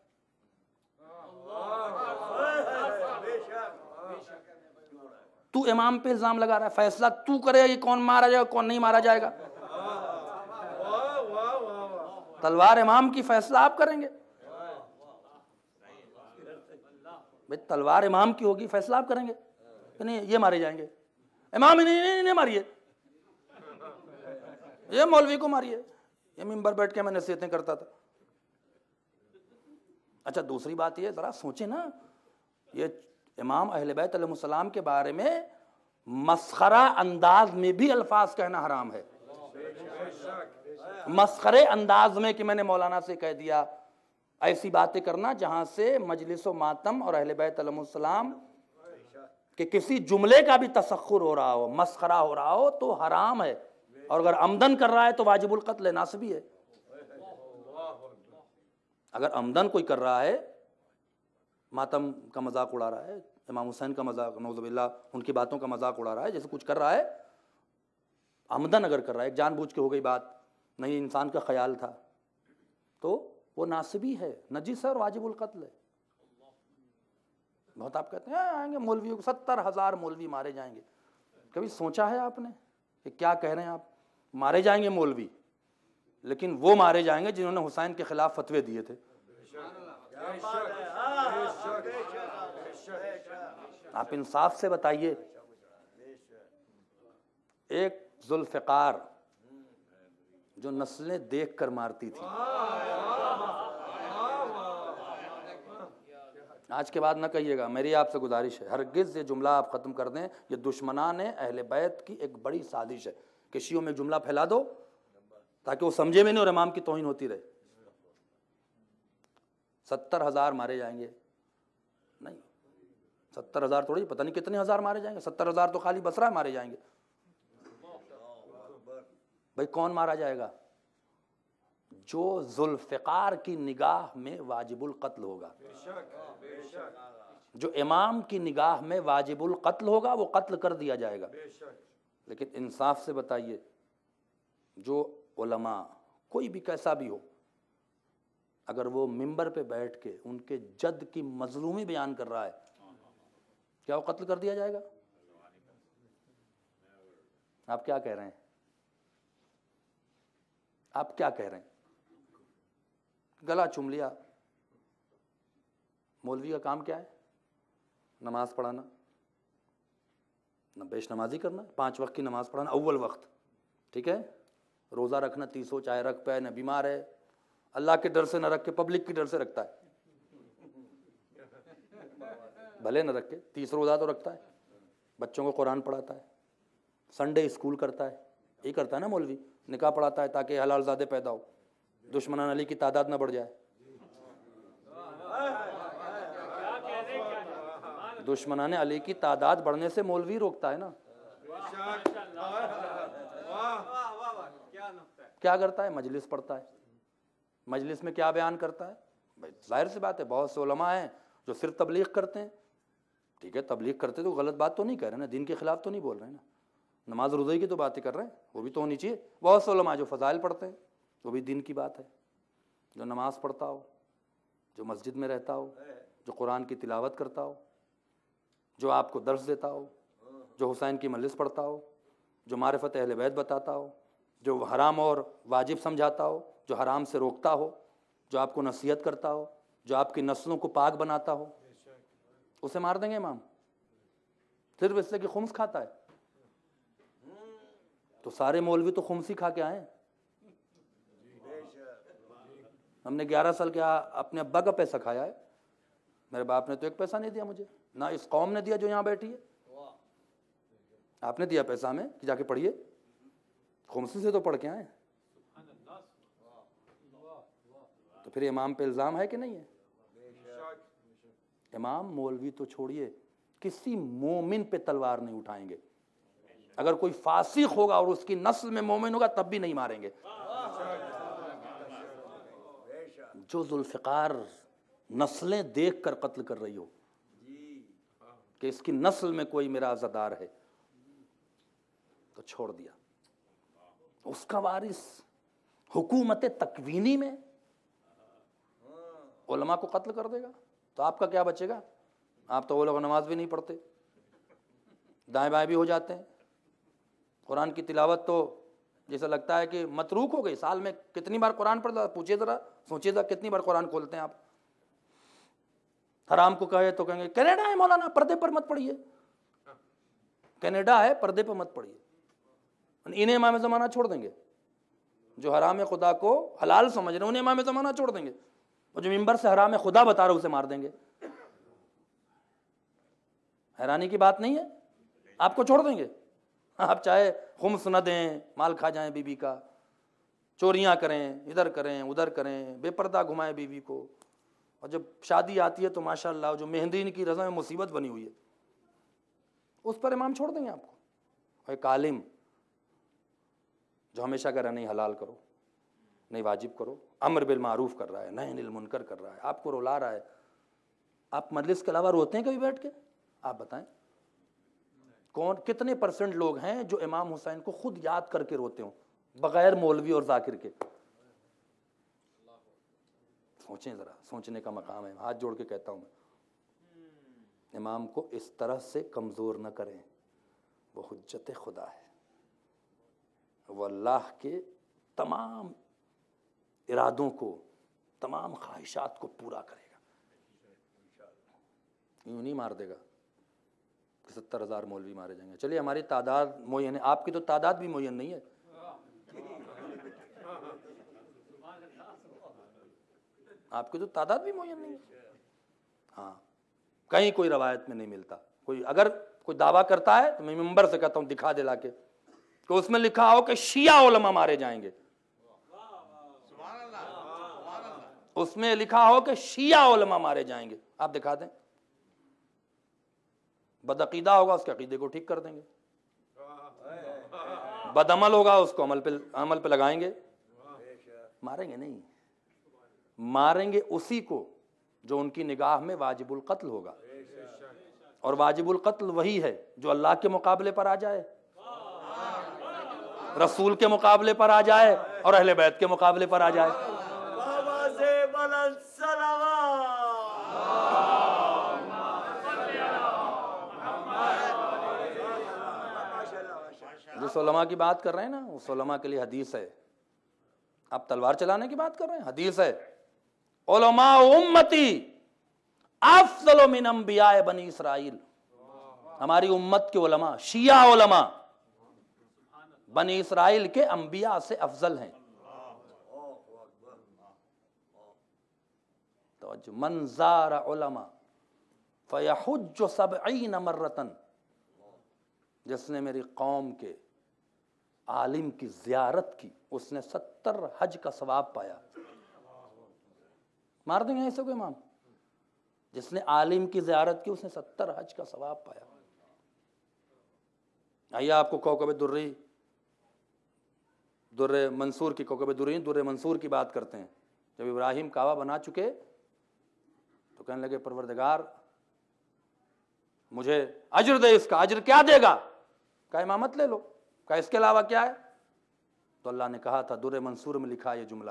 تو امام پہ الزام لگا رہا ہے، فیصلہ تو کرے یہ کون مارا جائے گا کون نہیں مارا جائے گا۔ تلوار امام کی فیصلہ آپ کریں گے؟ بھئی تلوار امام کی ہوگی، فیصلہ آپ کریں گے کہ نہیں یہ مارے جائیں گے؟ امام ہی نہیں ماریے، یہ مولوی کو ماریے، یہ ممبر بیٹھ کے میں نصیحتیں کرتا تھا۔ اچھا دوسری بات یہ ذرا سوچیں نا، یہ امام اہل بیت علیہ السلام کے بارے میں مسخرہ انداز میں بھی الفاظ کہنا حرام ہے۔ مسخرے انداز میں کہ میں نے مولانا سے کہہ دیا، ایسی باتیں کرنا جہاں سے مجلس و ماتم اور اہل بیت علیہ السلام کہ کسی جملے کا بھی تسخر ہو رہا ہو، مسخرہ ہو رہا ہو تو حرام ہے، اور اگر عمدن کر رہا ہے تو واجب القتل ناصبی ہے۔ اگر عمدن کوئی کر رہا ہے، ماتم کا مذاق اڑا رہا ہے، امام حسین کا مذاق، نعوذ باللہ ان کی باتوں کا مذاق اڑا رہا ہے، جیسے کچھ کر رہا ہے، عمدن اگر کر رہا ہے، جان بوجھ کے ہو گئی بات، نہیں انسان کا خیال تھا، تو وہ ناصبی ہے، نجس ہے اور واجب القتل ہے۔ بہت آپ کہتے ہیں آئیں گے مولویوں کو 70,000 مولوی مارے جائیں گے، کبھی سوچا ہے آپ نے کہ کیا کہہ رہے ہیں آپ؟ مارے جائیں گے مولوی، لیکن وہ مارے جائیں گے جنہوں نے حسین کے خلاف فتوے دیے تھے۔ آپ انصاف سے بتائیے، ایک ذوالفقار جو نسلیں دیکھ کر مارتی تھی، آج کے بعد نہ کہیے گا، میری آپ سے گزارش ہے، ہرگز یہ جملہ آپ ختم کر دیں، یہ دشمنان اہل بیت کی ایک بڑی سازش ہے کہ شیعوں میں جملہ پھیلا دو تاکہ وہ سمجھے میں نہیں اور امام کی توہین ہوتی رہے۔ 70,000 مارے جائیں گے؟ نہیں، 70,000 تھوڑی، پتہ نہیں کتنے ہزار مارے جائیں گے، 70,000 تو خالی بصرہ مارے جائیں گے۔ بھائی کون مارا جائے گا؟ جو ذوالفقار کی نگاہ میں واجب القتل ہوگا، جو امام کی نگاہ میں واجب القتل ہوگا وہ قتل کر دیا جائے گا۔ لیکن انصاف سے بتائیے، جو علماء کوئی بھی کیسا بھی ہو، اگر وہ ممبر پہ بیٹھ کے ان کے جد کی مظلومی بیان کر رہا ہے، کیا وہ قتل کر دیا جائے گا؟ آپ کیا کہہ رہے ہیں؟ آپ کیا کہہ رہے ہیں؟ گلا چوم لیا۔ مولوی کا کام کیا ہے؟ نماز پڑھانا، بیش نمازی کرنا، 5 وقت کی نماز پڑھانا اول وقت، ٹھیک ہے، روزہ رکھنا 30 چاہے رکھ پہ، نہ بیمار ہے، اللہ کے ڈر سے نہ رکھ کے پبلک کی ڈر سے رکھتا ہے، بھلے نہ رکھے 30 روزہ تو رکھتا ہے، بچوں کو قرآن پڑھاتا ہے، سنڈے اسکول کرتا ہے، یہی کرتا ہے نا مولوی، نکاح پڑھاتا ہے تاکہ حلال زادے پیدا ہو، دشمنان علی کی تعداد نہ بڑھ جائے۔ دشمنان علی کی تعداد بڑھنے سے مولوی روکتا ہے نا۔ کیا کرتا ہے؟ مجلس پڑھتا ہے۔ مجلس میں کیا بیان کرتا ہے؟ بھائی ظاہر سی بات ہے، بہت سے علماء ہیں جو صرف تبلیغ کرتے ہیں، ٹھیک ہے، تبلیغ کرتے تو غلط بات تو نہیں کہہ رہے نا، دین کے خلاف تو نہیں بول رہے ہیں نا، نماز روزے کی تو باتیں کر رہے ہیں، وہ بھی تو ہونی چاہیے۔ بہت سے علماء جو فضائل پڑھتے ہیں، وہ بھی دین کی بات ہے، جو نماز پڑھتا ہو، جو مسجد میں رہتا ہو، جو قرآن کی تلاوت کرتا ہو، جو آپ کو درس دیتا ہو، جو حسین کی مجلس پڑھتا ہو، جو معرفت اہل بیت بتاتا ہو، جو حرام اور واجب سمجھاتا ہو، جو حرام سے روکتا ہو، جو آپ کو نصیحت کرتا ہو، جو آپ کی نسلوں کو پاک بناتا ہو، اسے مار دیں گے امام صرف اس سے کہ خمس کھاتا ہے؟ تو سارے مولوی تو خمس ہی کھا کے آئے ہیں۔ ہم نے 11 سال کے اپنے ابا کا پیسہ کھایا ہے، میرے باپ نے تو ایک پیسہ نہیں دیا مجھے، نہ اس قوم نے دیا جو یہاں بیٹھی ہے۔ آپ نے دیا پیسہ ہمیں کہ جا کے پڑھیے، خمسی سے تو پڑھ کے آئے، تو پھر امام پہ الزام ہے کہ نہیں ہے؟ امام مولوی تو چھوڑیے، کسی مومن پہ تلوار نہیں اٹھائیں گے، اگر کوئی فاسق ہوگا اور اس کی نسل میں مومن ہوگا تب بھی نہیں ماریں گے۔ جو ذوالفقار نسلیں دیکھ کر قتل کر رہی ہو کہ اس کی نسل میں کوئی میرا عزادار ہے، تو چھوڑ دیا، اس کا وارث حکومت تکوینی میں علماء کو قتل کر دے گا تو آپ کا کیا بچے گا؟ آپ تو وہ لوگ نماز بھی نہیں پڑھتے، دائیں بائیں بھی ہو جاتے ہیں، قرآن کی تلاوت تو جیسا لگتا ہے کہ متروک ہو گئی، سال میں کتنی بار قرآن پڑھتا، پوچھئے ذرا، سوچئے ذرا کتنی بار قرآن کھولتے ہیں آپ؟ حرام کو کہے تو کہیں گے کینیڈا ہے مولانا، پردے پر مت پڑھیے، کینیڈا ہے پردے پر مت پڑھیے، انہیں امام زمانہ چھوڑ دیں گے، جو حرام خدا کو حلال سمجھ رہے ہیں انہیں امام زمانہ چھوڑ دیں گے، اور جو ممبر سے حرام خدا بتا رہے اسے مار دیں گے۔ حیرانی کی بات نہیں ہے؟ آپ کو چھوڑ دیں گے، آپ چاہے خمس نہ دیں، مال کھا جائیں بیوی کا، چوریاں کریں، ادھر کریں ادھر کریں، بے پردہ گھمائیں بیوی کو، اور جب شادی آتی ہے تو ماشاءاللہ جو مہندی کی رسم میں مصیبت بنی ہوئی ہے اس پر امام چھوڑ دیں گے آپ کو۔ اور ایک عالم جو ہمیشہ کہہ رہا ہے نہیں حلال کرو، نہیں واجب کرو، امر بالمعروف کر رہا ہے، نہی عن المنکر کر رہا ہے، آپ کو رلا رہا ہے، آپ مجلس کے علاوہ روتے ہیں کبھی بیٹھ کے؟ آپ بتائیں کون کتنے % لوگ ہیں جو امام حسین کو خود یاد کر کے روتے ہوں بغیر مولوی اور ذاکر کے؟ سوچیں ذرا، سوچنے کا مقام ہے، ہاتھ جوڑ کے کہتا ہوں میں، امام کو اس طرح سے کمزور نہ کریں، وہ حجت خدا ہے، وہ اللہ کے تمام ارادوں کو، تمام خواہشات کو پورا کرے گا، یوں نہیں مار دے گا کہ 70,000 مولوی مارے جائیں گے۔ چلیے ہماری تعداد معین ہے، آپ کی تو تعداد بھی معین نہیں ہے، آپ کی تو تعداد بھی معین نہیں ہے۔ ہاں کہیں کوئی روایت میں نہیں ملتا، کوئی اگر کوئی دعویٰ کرتا ہے تو میں ممبر سے کہتا ہوں دکھا دے لا کے کہ اس میں لکھا ہو کہ شیعہ علماء مارے جائیں گے، اس میں لکھا ہو کہ شیعہ علماء مارے جائیں گے، آپ دکھا دیں۔ بدعقیدہ ہوگا اس کے عقیدے کو ٹھیک کر دیں گے، بد عمل ہوگا اس کو عمل پہ لگائیں گے، ماریں گے نہیں، ماریں گے اسی کو جو ان کی نگاہ میں واجب القتل ہوگا، اور واجب القتل وہی ہے جو اللہ کے مقابلے پر آ جائے، رسول کے مقابلے پر آ جائے، اور اہل بیت کے مقابلے پر آ جائے۔ جس علماء کی بات کر رہے ہیں نا، اس علماء کے لیے حدیث ہے۔ آپ تلوار چلانے کی بات کر رہے ہیں، حدیث ہے، علماء امتی افضل من انبیاء بنی اسرائیل، ہماری امت کے علماء، شیعہ علماء بنی اسرائیل کے انبیاء سے افضل ہیں۔ توجہ، من زار علماء فیحج 70 مرتن، جس نے میری قوم کے عالم کی زیارت کی اس نے 70 حج کا ثواب پایا۔ مار دیں گے ایسے کوئی امام؟ جس نے عالم کی زیارت کی اس نے 70 حج کا ثواب پایا۔ آئیے آپ کو کوكب دری، در منصور کی، کوكب دری در منصور کی بات کرتے ہیں۔ جب ابراہیم کعبہ بنا چکے تو کہنے لگے پروردگار مجھے اجر دے، اس کا اجر کیا دے گا؟ کہا امامت لے لو۔ کہا اس کے علاوہ کیا ہے؟ تو اللہ نے کہا تھا، در منصور میں لکھا یہ جملہ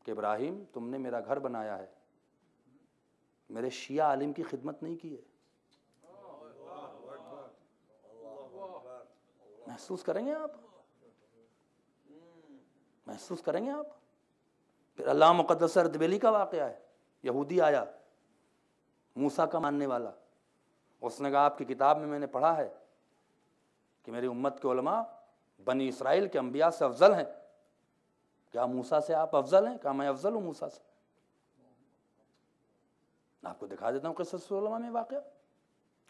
کہ ابراہیم تم نے میرا گھر بنایا ہے، میرے شیعہ عالم کی خدمت نہیں کی ہے۔ محسوس کریں گے آپ، محسوس کریں گے آپ۔ پھر اللہ مقدس اردبیلی کا واقعہ ہے، یہودی آیا موسیٰ کا ماننے والا، اس نے کہا آپ کی کتاب میں نے پڑھا ہے کہ میری امت کے علماء بنی اسرائیل کے انبیاء سے افضل ہیں، کیا موسیٰ سے آپ افضل ہیں؟ کہا میں افضل ہوں موسیٰ سے۔ آپ کو دکھا دیتا ہوں قصص علماء میں واقعہ،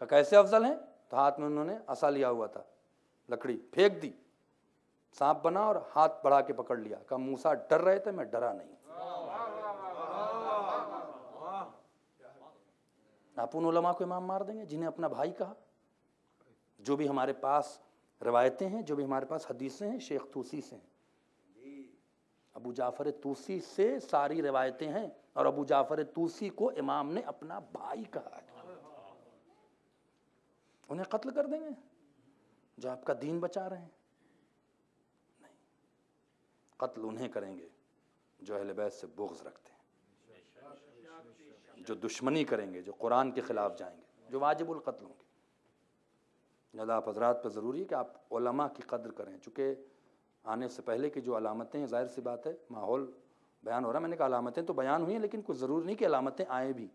کہ کیسے افضل ہیں۔ تو ہاتھ میں انہوں نے عصا لیا ہوا تھا، لکڑی پھینک دی، سانپ بنا اور ہاتھ بڑھا کے پکڑ لیا، کہا موسیٰ ڈر رہے تھے، میں ڈرا نہیں۔ آپ ان علماء کو امام مار دیں گے جنہیں اپنا بھائی کہا؟ جو بھی ہمارے پاس روایتیں ہیں، جو بھی ہمارے پاس حدیثیں ہیں، شیخ طوسی سے ہیں، ابو جعفر طوسی سے ساری روایتیں ہیں، اور ابو جعفر طوسی کو امام نے اپنا بھائی کہا ہے۔ انہیں قتل کر دیں گے جو آپ کا دین بچا رہے ہیں؟ نہیں، قتل انہیں کریں گے جو اہل بیت سے بغض رکھتے ہیں، جو دشمنی کریں گے، جو قرآن کے خلاف جائیں گے، جو واجب القتل ہوں گے۔ لہذا آپ حضرات پر ضروری ہے کہ آپ علماء کی قدر کریں، چونکہ آنے سے پہلے کی جو علامتیں ہیں، ظاہر سی بات ہے ماحول بیان ہو رہا ہے، میں نے کہا علامتیں تو بیان ہوئی ہیں لیکن کوئی ضروری نہیں کہ علامتیں آئیں بھی۔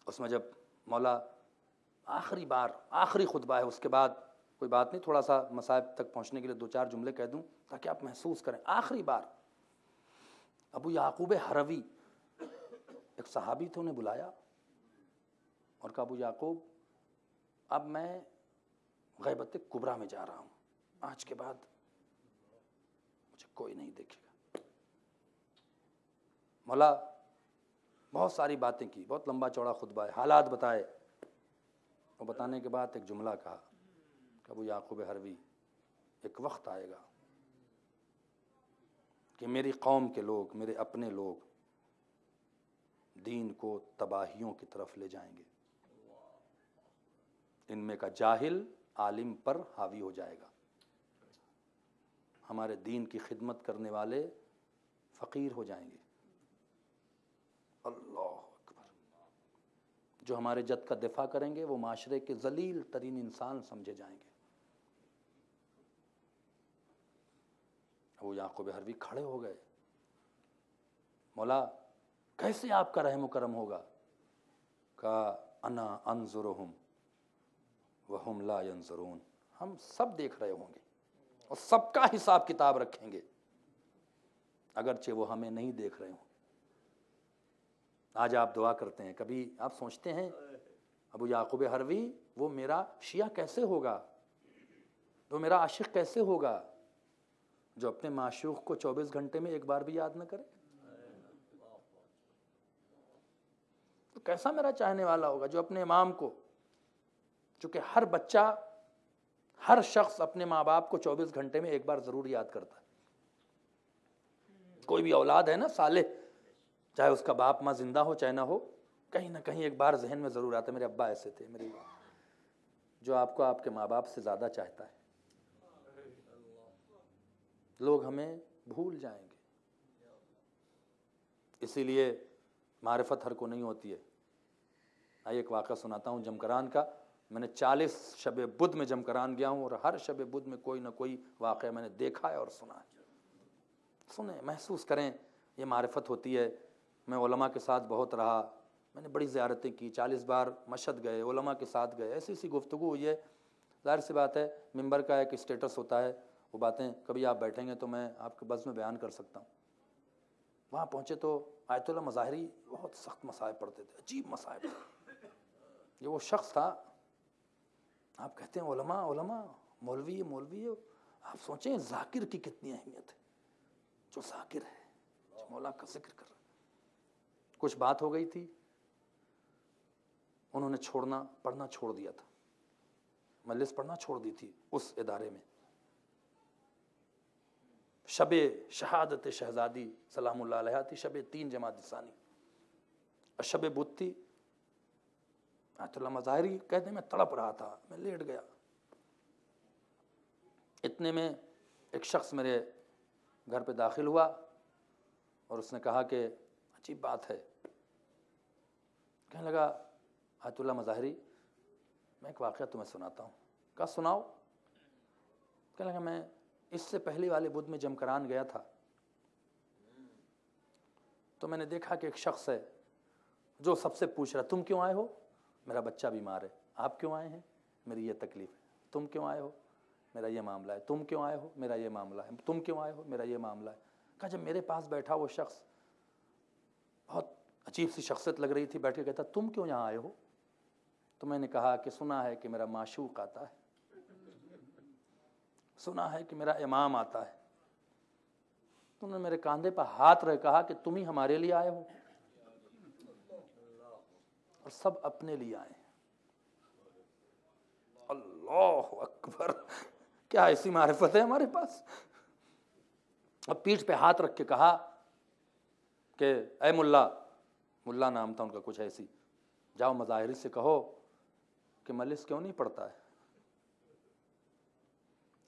اس میں جب مولا آخری بار آخری خطبہ ہے، اس کے بعد کوئی بات نہیں، تھوڑا سا مصائب تک پہنچنے کے لیے 2-4 جملے کہہ دوں تاکہ آپ محسوس کریں۔ آخری بار ابو یعقوب ہروی، ایک صحابی تھے، انہیں بلایا اور کہا ابو یعقوب اب میں غیبت کبریٰ میں جا رہا ہوں، آج کے بعد مجھے کوئی نہیں دیکھے گا۔ مولا بہت ساری باتیں کی، بہت لمبا چوڑا خطبہ ہے، حالات بتائے، اور بتانے کے بعد ایک جملہ کہا کہ ابو یعقوب ہروی ایک وقت آئے گا کہ میری قوم کے لوگ، میرے اپنے لوگ دین کو تباہیوں کی طرف لے جائیں گے، ان میں کا جاہل عالم پر حاوی ہو جائے گا، ہمارے دین کی خدمت کرنے والے فقیر ہو جائیں گے، اللہ اکبر، جو ہمارے جد کا دفاع کریں گے وہ معاشرے کے ذلیل ترین انسان سمجھے جائیں گے۔ ابو یعقوب ہروی کھڑے ہو گئے، مولا کیسے آپ کا رحم و کرم ہوگا؟ کہا انا انظرہم وہم لا ینظرون، ہم سب دیکھ رہے ہوں گے اور سب کا حساب کتاب رکھیں گے اگرچہ وہ ہمیں نہیں دیکھ رہے ہوں۔ آج آپ دعا کرتے ہیں، کبھی آپ سوچتے ہیں ابو یعقوب ہروی وہ میرا شیعہ کیسے ہوگا، وہ میرا عاشق کیسے ہوگا جو اپنے معشوق کو 24 گھنٹے میں ایک بار بھی یاد نہ کرے؟ تو کیسا میرا چاہنے والا ہوگا جو اپنے امام کو، چونکہ ہر بچہ، ہر شخص اپنے ماں باپ کو 24 گھنٹے میں ایک بار ضرور یاد کرتا ہے، کوئی بھی اولاد ہے نا صالح، چاہے اس کا باپ ماں زندہ ہو چاہے نہ ہو، کہیں نہ کہیں ایک بار ذہن میں ضرور آتا ہے میرے ابا ایسے تھے، میری جو آپ کو آپ کے ماں باپ سے زیادہ چاہتا ہے۔ لوگ ہمیں بھول جائیں گے، اسی لیے معرفت ہر کو نہیں ہوتی ہے۔ آئیے ایک واقعہ سناتا ہوں جمکران کا۔ میں نے 40 شب بدھ میں جمکران گیا ہوں، اور ہر شب بدھ میں کوئی نہ کوئی واقعہ میں نے دیکھا ہے اور سنا ہے۔ سنیں، محسوس کریں، یہ معرفت ہوتی ہے۔ میں علماء کے ساتھ بہت رہا، میں نے بڑی زیارتیں کی، 40 بار مشہد گئے، علماء کے ساتھ گئے، ایسی ایسی گفتگو ہوئی ہے۔ ظاہر سی بات ہے، ممبر کا ایک اسٹیٹس ہوتا ہے، وہ باتیں کبھی آپ بیٹھیں گے تو میں آپ کے بز میں بیان کر سکتا ہوں۔ وہاں پہنچے تو آیت اللہ مظاہری بہت سخت مسائل پڑھتے تھے، عجیب مسائل۔ یہ وہ شخص تھا، آپ کہتے ہیں علماء علماء، مولوی مولوی، آپ سوچیں ذاکر کی کتنی اہمیت ہے، جو ذاکر ہے، جو مولا کا ذکر کر رہا ہے۔ کچھ بات ہو گئی تھی، انہوں نے پڑھنا چھوڑ دیا تھا، مجلس پڑھنا چھوڑ دی تھی اس ادارے میں۔ شب شہادت شہزادی سلام اللہ علیہ تھی، شب 3 جمادی ثانی، اور شب بدھ تھی۔ آیت اللہ مظاہری کہتے ہیں میں تڑپ رہا تھا، میں لیٹ گیا۔ اتنے میں ایک شخص میرے گھر پہ داخل ہوا اور اس نے کہا کہ عجیب بات ہے، کہنے لگا آیت اللہ مظاہری میں ایک واقعہ تمہیں سناتا ہوں۔ کہا سناؤ۔ کہنے لگا میں اس سے پہلی والے بدھ میں جمکران گیا تھا تو میں نے دیکھا کہ ایک شخص ہے جو سب سے پوچھ رہا تم کیوں آئے ہو؟ میرا بچہ بیمار ہے۔ آپ کیوں آئے ہیں؟ میری یہ تکلیف ہے۔ تم کیوں آئے ہو؟ میرا یہ معاملہ ہے۔ تم کیوں آئے ہو؟ میرا یہ معاملہ ہے۔ تم کیوں آئے ہو؟ میرا یہ معاملہ ہے۔ کہا جب میرے پاس بیٹھا وہ شخص، بہت عجیب سی شخصیت لگ رہی تھی، بیٹھ کے کہتا تم کیوں یہاں آئے ہو؟ تو میں نے کہا کہ سنا ہے کہ میرا معشوق آتا ہے، سنا ہے کہ میرا امام آتا ہے۔ تو انہوں نے میرے کاندھے پر ہاتھ رکھ کہا کہ تم ہی ہمارے لیے آئے ہو، اور سب اپنے لیے آئے ہیں۔ اللہ اکبر، کیا ایسی معرفت ہے ہمارے پاس۔ اب پیٹھ پہ ہاتھ رکھ کے کہا کہ اے ملا نام تھا ان کا کچھ ایسی، جاؤ مظاہری سے کہو کہ مجلس کیوں نہیں پڑھتا ہے،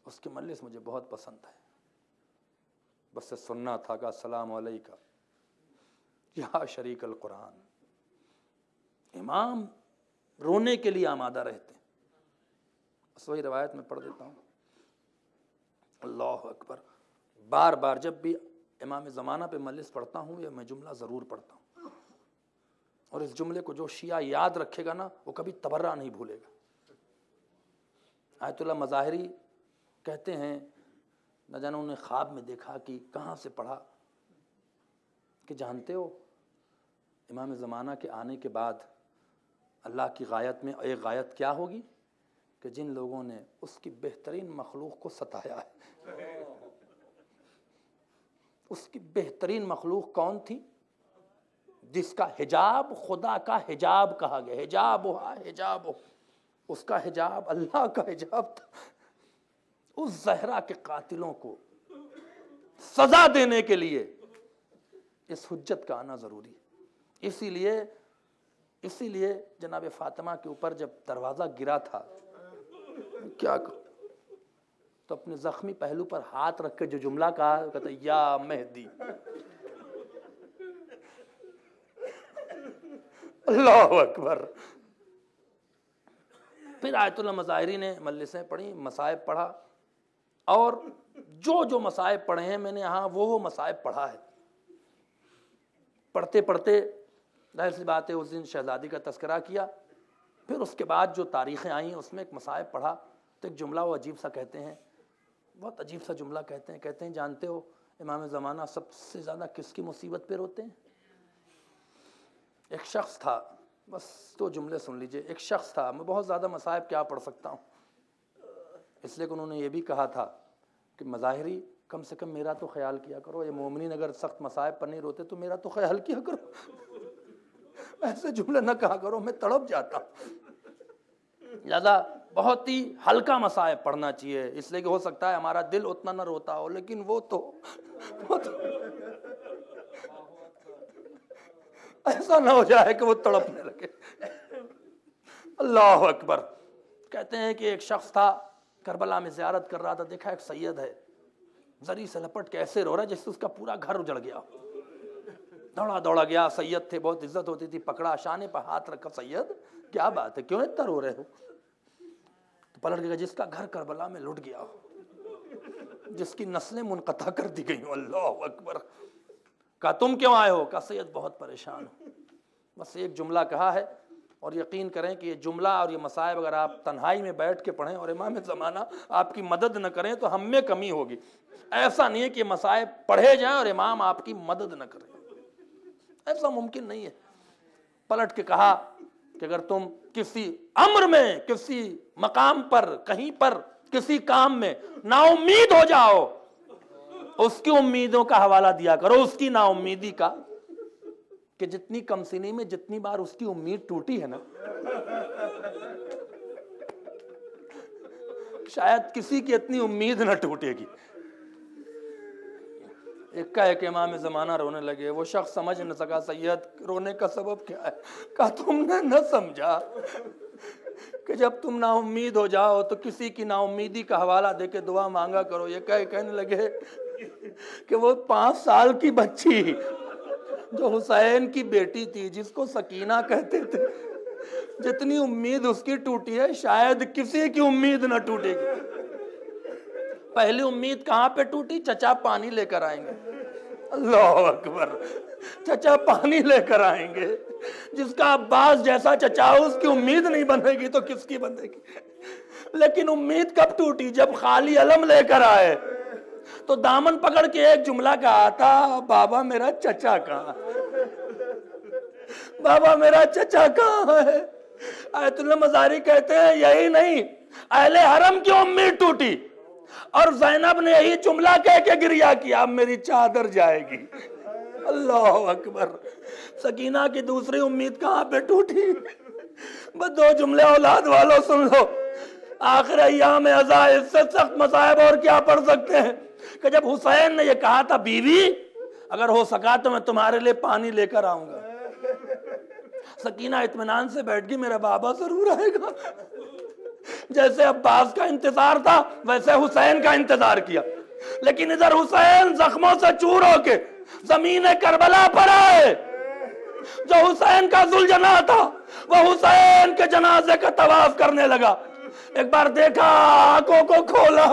اس کی مجلس مجھے بہت پسند ہے، بس سے سننا تھا کہ السلام علیکہ یا شریک القرآن۔ امام رونے کے لیے آمادہ رہتے ہیں۔ بس وہی روایت میں پڑھ دیتا ہوں۔ اللہ اکبر، بار بار جب بھی امام زمانہ پہ مجلس پڑھتا ہوں یہ میں جملہ ضرور پڑھتا ہوں، اور اس جملے کو جو شیعہ یاد رکھے گا نا وہ کبھی تبرہ نہیں بھولے گا۔ آیت اللہ مظاہری کہتے ہیں نہ جانے انہیں خواب میں دیکھا کہ کہاں سے پڑھا کہ جانتے ہو امام زمانہ کے آنے کے بعد اللہ کی غایت میں ایک غایت کیا ہوگی کہ جن لوگوں نے اس کی بہترین مخلوق کو ستایا ہے۔ اس کی بہترین مخلوق کون تھی؟ جس کا حجاب خدا کا حجاب کہا گیا، حجاب ہو، اس کا حجاب اللہ کا حجاب تھا۔ اس زہرا کے قاتلوں کو سزا دینے کے لیے اس حجت کا آنا ضروری ہے۔ اسی لیے جناب فاطمہ کے اوپر جب دروازہ گرا تھا کیا تو اپنے زخمی پہلو پر ہاتھ رکھ کے جو جملہ کہا کہتا یا مہدی۔ اللہ اکبر۔ پھر آیت اللہ مظاہری نے مجلسیں پڑھی، مصائب پڑھا، اور جو مصائب پڑھے ہیں میں نے یہاں وہ مصائب پڑھا ہے۔ پڑھتے پڑھتے ظاہر سی بات ہے اس دن شہزادی کا تذکرہ کیا، پھر اس کے بعد جو تاریخیں آئیں اس میں ایک مصائب پڑھا تو ایک جملہ وہ عجیب سا کہتے ہیں، بہت عجیب سا جملہ کہتے ہیں جانتے ہو امام زمانہ سب سے زیادہ کس کی مصیبت پہ روتے ہیں؟ ایک شخص تھا، بس 2 جملے سن لیجئے۔ ایک شخص تھا، میں بہت زیادہ مصائب کیا پڑھ سکتا ہوں، اس لیے کہ انہوں نے یہ بھی کہا تھا کہ مظاہری کم سے کم میرا تو خیال کیا کرو، یہ مومنین اگر سخت مصائب پر نہیں روتے تو میرا تو خیال کیا کرو، ایسے جملے نہ کہا کرو، میں تڑپ جاتا ہوں۔ لہذا بہت ہی ہلکا مصائب پڑھنا چاہیے، اس لیے کہ ہو سکتا ہے ہمارا دل اتنا نہ روتا ہو، لیکن وہ تو ایسا نہ ہو جائے کہ وہ تڑپنے لگے۔ اللہ اکبر۔ کہتے ہیں کہ ایک شخص تھا کربلا میں زیارت کر رہا تھا، دیکھا ایک سید ہے زری سے لپٹ کے ایسے رو رہا ہے جس سے اس کا پورا گھر اجڑ گیا۔ دوڑا گیا، سید تھے، بہت عزت ہوتی تھی، پکڑا، شانے پر ہاتھ رکھا، سید کیا بات ہے، کیوں اتنا رو رہے ہو؟ تو پلٹ گیا، جس کا گھر کربلا میں لٹ گیا، جس کی نسلیں منقطع کر دی گئی۔ اللہ اکبر۔ کہا تم کیوں آئے ہو؟ کہا سید بہت پریشان ہوں۔ بس ایک جملہ کہا ہے، اور یقین کریں کہ یہ جملہ اور یہ مصائب اگر آپ تنہائی میں بیٹھ کے پڑھیں اور امام زمانہ آپ کی مدد نہ کریں تو ہم میں کمی ہوگی۔ ایسا نہیں ہے کہ مصائب پڑھے جائیں اور امام آپ کی مدد نہ کریں، ایسا ممکن نہیں ہے۔ پلٹ کے کہا کہ اگر تم کسی امر میں، کسی مقام پر، کہیں پر، کسی کام میں نا امید ہو جاؤ، اس کی امیدوں کا حوالہ دیا کرو، اس کی نا امیدی کا، کہ جتنی کم سنی میں جتنی بار اس کی امید ٹوٹی ہے نا، شاید کسی کی اتنی امید نہ ٹوٹے گی۔ ایک کا ایک امام زمانہ رونے لگے۔ وہ شخص سمجھ نہ سکا سید رونے کا سبب کیا ہے۔ کہا تم نے نہ سمجھا کہ جب تم نا امید ہو جاؤ تو کسی کی نا امیدی کا حوالہ دے کے دعا مانگا کرو۔ یہ کہنے لگے کہ وہ 5 سال کی بچی جو حسین کی بیٹی تھی، جس کو سکینہ کہتے تھے، جتنی امید اس کی ٹوٹی ہے شاید کسی کی امید نہ ٹوٹے گی۔ پہلی امید کہاں پہ ٹوٹی؟ چچا پانی لے کر آئیں گے۔ اللہ اکبر۔ چچا پانی لے کر آئیں گے۔ جس کا عباس جیسا چچا ہو اس کی امید نہیں بنے گی تو کس کی بنے گی؟ لیکن امید کب ٹوٹی؟ جب خالی علم لے کر آئے تو دامن پکڑ کے ایک جملہ کہا تھا، بابا میرا چچا کہاں ہے؟ بابا میرا چچا کہاں ہے؟ آیت اللہ مزاری کہتے ہیں یہی نہیں، اہل حرم کی امید ٹوٹی اور زینب نے یہی جملہ کہہ کے گریا کیا، اب میری چادر جائے گی۔ اللہ اکبر۔ سکینہ کی دوسری امید کہاں پہ ٹوٹی؟ بس 2 جملے اولاد والوں سن لو۔ آخر ایام عزا اس سے سخت مصائب اور کیا پڑھ سکتے ہیں کہ جب حسین نے یہ کہا تھا بیوی اگر ہو سکا تو میں تمہارے لیے پانی لے کر آؤں گا، سکینہ اطمینان سے بیٹھ گئی، میرا بابا ضرور آئے گا۔ جیسے عباس کا انتظار تھا ویسے حسین کا انتظار کیا، لیکن ادھر حسین زخموں سے چور ہو کے زمین کربلا پر آئے۔ جو حسین کا ذوالجناح تھا وہ حسین کے جنازے کا طواف کرنے لگا۔ ایک بار دیکھا، آنکھوں کو کھولا،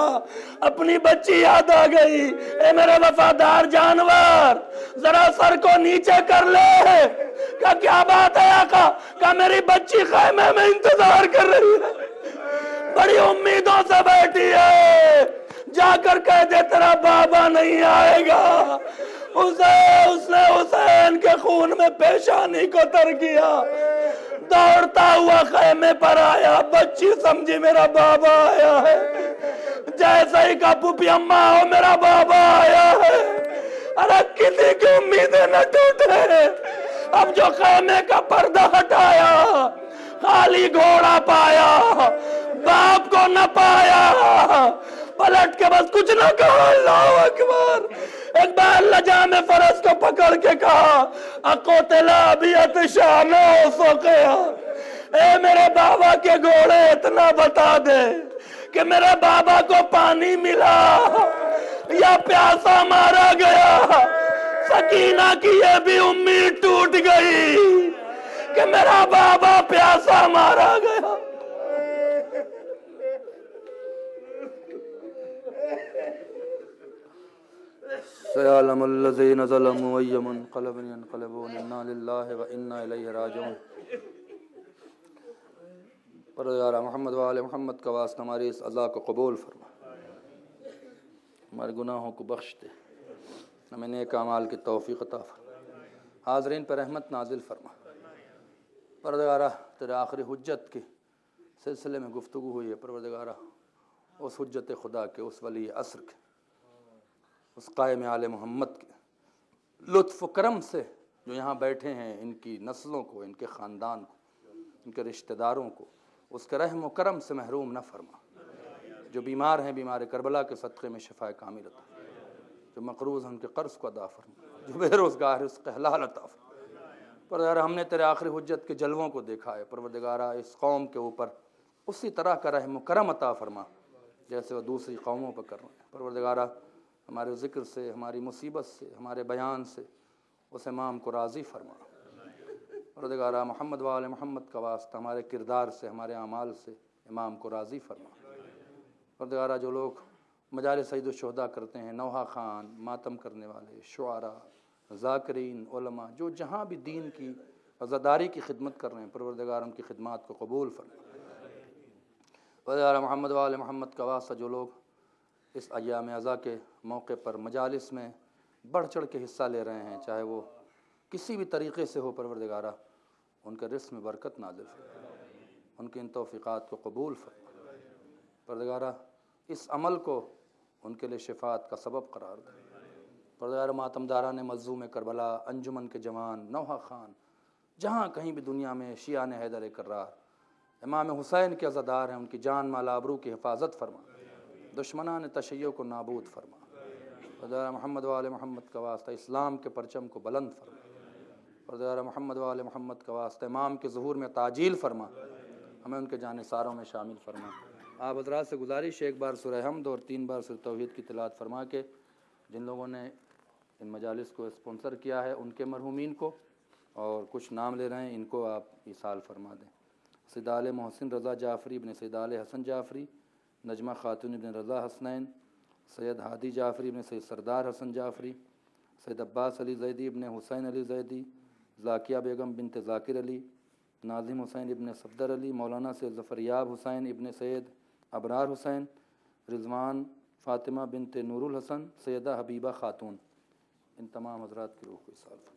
اپنی بچی یاد آ گئی۔ اے میرے وفادار جانور ذرا سر کو نیچے کر لے۔ کہا کیا بات ہے آقا؟ کہا میری بچی خیمے میں انتظار کر رہی ہے، بڑی امیدوں سے بیٹھی ہے، جا کر کہہ دے تیرا بابا نہیں آئے گا۔ اس نے حسین کے خون میں پیشانی کو تر کیا، دوڑتا ہوا خیمے پر آیا، بچی سمجھی میرا بابا آیا ہے، جیسا ہی کہا پھوپھی اماں آؤ میرا بابا آیا ہے۔ ارے کسی کی امیدیں نہ ٹوٹے۔ اب جو خیمے کا پردہ ہٹایا، خالی گھوڑا پایا، باپ کو نہ پایا، پلٹ کے بس کچھ نہ کہا۔ اللہ اکبر۔ ایک بار لجام فرس کو پکڑ کے کہا اقوتلا بیت شانو سوقیا، اے میرے بابا کے گھوڑے اتنا بتا دے کہ میرے بابا کو پانی ملا یا پیاسا مارا گیا۔ سکینہ کی یہ بھی امید ٹوٹ گئی کہ میرا بابا پیاسا مارا گیا۔ سيعلم الذين ظلموا أي منقلب ينقلبون إنا لله وإنا إليه راجعون۔ پروردگار محمد و آل محمد کا واسطہ ہماری اس عزا کو قبول فرما، ہمارے گناہوں کو بخش دے، ہمیں نیک اعمال کی توفیق عطا فرما، حاضرین پر رحمت نازل فرما۔ پروردگارہ تیرے آخری حجت کے سلسلے میں گفتگو ہوئی ہے، پروردگارہ اس حجت خدا کے، اس ولی عصر کے، اس قائم آل محمد کے لطف و کرم سے جو یہاں بیٹھے ہیں، ان کی نسلوں کو، ان کے خاندان کو، ان کے رشتہ داروں کو اس کے رحم و کرم سے محروم نہ فرما۔ جو بیمار ہیں بیمار کربلا کے صدقے میں شفا کامل عطا، جو مقروض ہیں ان کے قرض کو ادا فرما، جو بے روزگار ہے اس کا حلال عطا فرما۔ پروردگارہ ہم نے تیرے آخری حجت کے جلووں کو دیکھا ہے، پروردگارہ اس قوم کے اوپر اسی طرح کا رحم و کرم عطا فرما جیسے وہ دوسری قوموں پر کر رہے ہیں۔ پروردگارہ ہمارے ذکر سے، ہماری مصیبت سے، ہمارے بیان سے اس امام کو راضی فرما۔ پروردگارہ محمد و آل محمد کا واسطہ ہمارے کردار سے، ہمارے اعمال سے امام کو راضی فرما۔ پروردگارہ جو لوگ مجالس سید الشہداء کرتے ہیں، نوحہ خان، ماتم کرنے والے، شعراء، ذاکرین، علماء، جو جہاں بھی دین کی عزاداری کی خدمت کر رہے ہیں، پروردگار ان کی خدمات کو قبول فرما۔ پروردگار محمد و آل محمد کا واسطہ جو لوگ اس ایام عزا کے موقع پر مجالس میں بڑھ چڑھ کے حصہ لے رہے ہیں، چاہے وہ کسی بھی طریقے سے ہو، پروردگارہ ان کے رزق میں برکت نازل فرما، ان کی ان توفیقات کو قبول فرما۔ پروردگارہ اس عمل کو ان کے لیے شفاعت کا سبب قرار دے۔ پروردگار ماتم داران مظلوم کربلا، انجمن کے جوان، نوحہ خان، جہاں کہیں بھی دنیا میں شیعان حیدر کرار امام حسین کے عزادار ہیں، ان کی جان مال آبرو کی حفاظت فرما، دشمنان تشیع کو نابود فرما۔ پروردگار محمد و آل محمد کا واسطہ اسلام کے پرچم کو بلند فرما۔ پروردگار محمد و آل محمد کا واسطہ امام کے ظہور میں تعجیل فرما، ہمیں ان کے جانثاروں میں شامل فرما۔ آپ حضرات سے گزارش ہے ایک بار سورہ حمد اور 3 بار سورہ توحید کی تلاوت فرما کے جن لوگوں نے ان مجالس کو اسپانسر کیا ہے ان کے مرحومین کو، اور کچھ نام لے رہے ہیں ان کو آپ ایصال فرما دیں۔ سید آل محسن رضا جعفری ابن سید آل حسن جعفری، نجمہ خاتون ابن رضا حسنین، سید ہادی جعفری ابن سید سردار حسن جعفری، سید عباس علی زیدی ابن حسین علی زیدی، ذاکیہ بیگم بنت ذاکر علی، ناظم حسین ابن صفدر علی، مولانا سید ظفریاب حسین ابن سید ابرار حسین، رضوان فاطمہ بنت نور الحسن، سیدہ حبیبہ خاتون، ان تمام حضرات کی روح کو ایصال فرما۔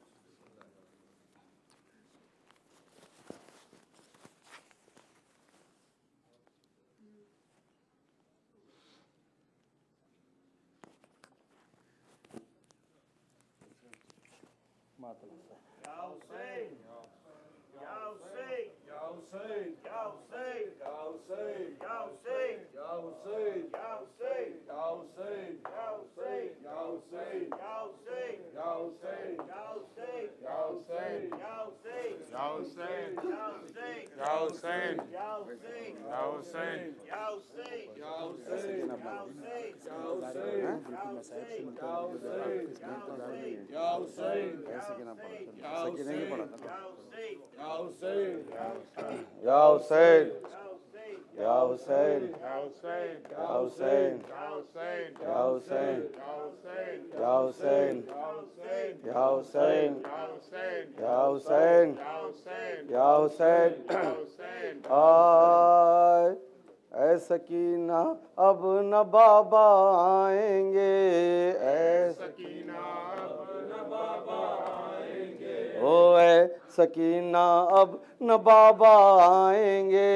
اے سکینہ اب نہ بابا آئیں گے، اے سکینہ اب نہ بابا آئیں گے، او اے سکینہ اب نہ بابا آئیں گے،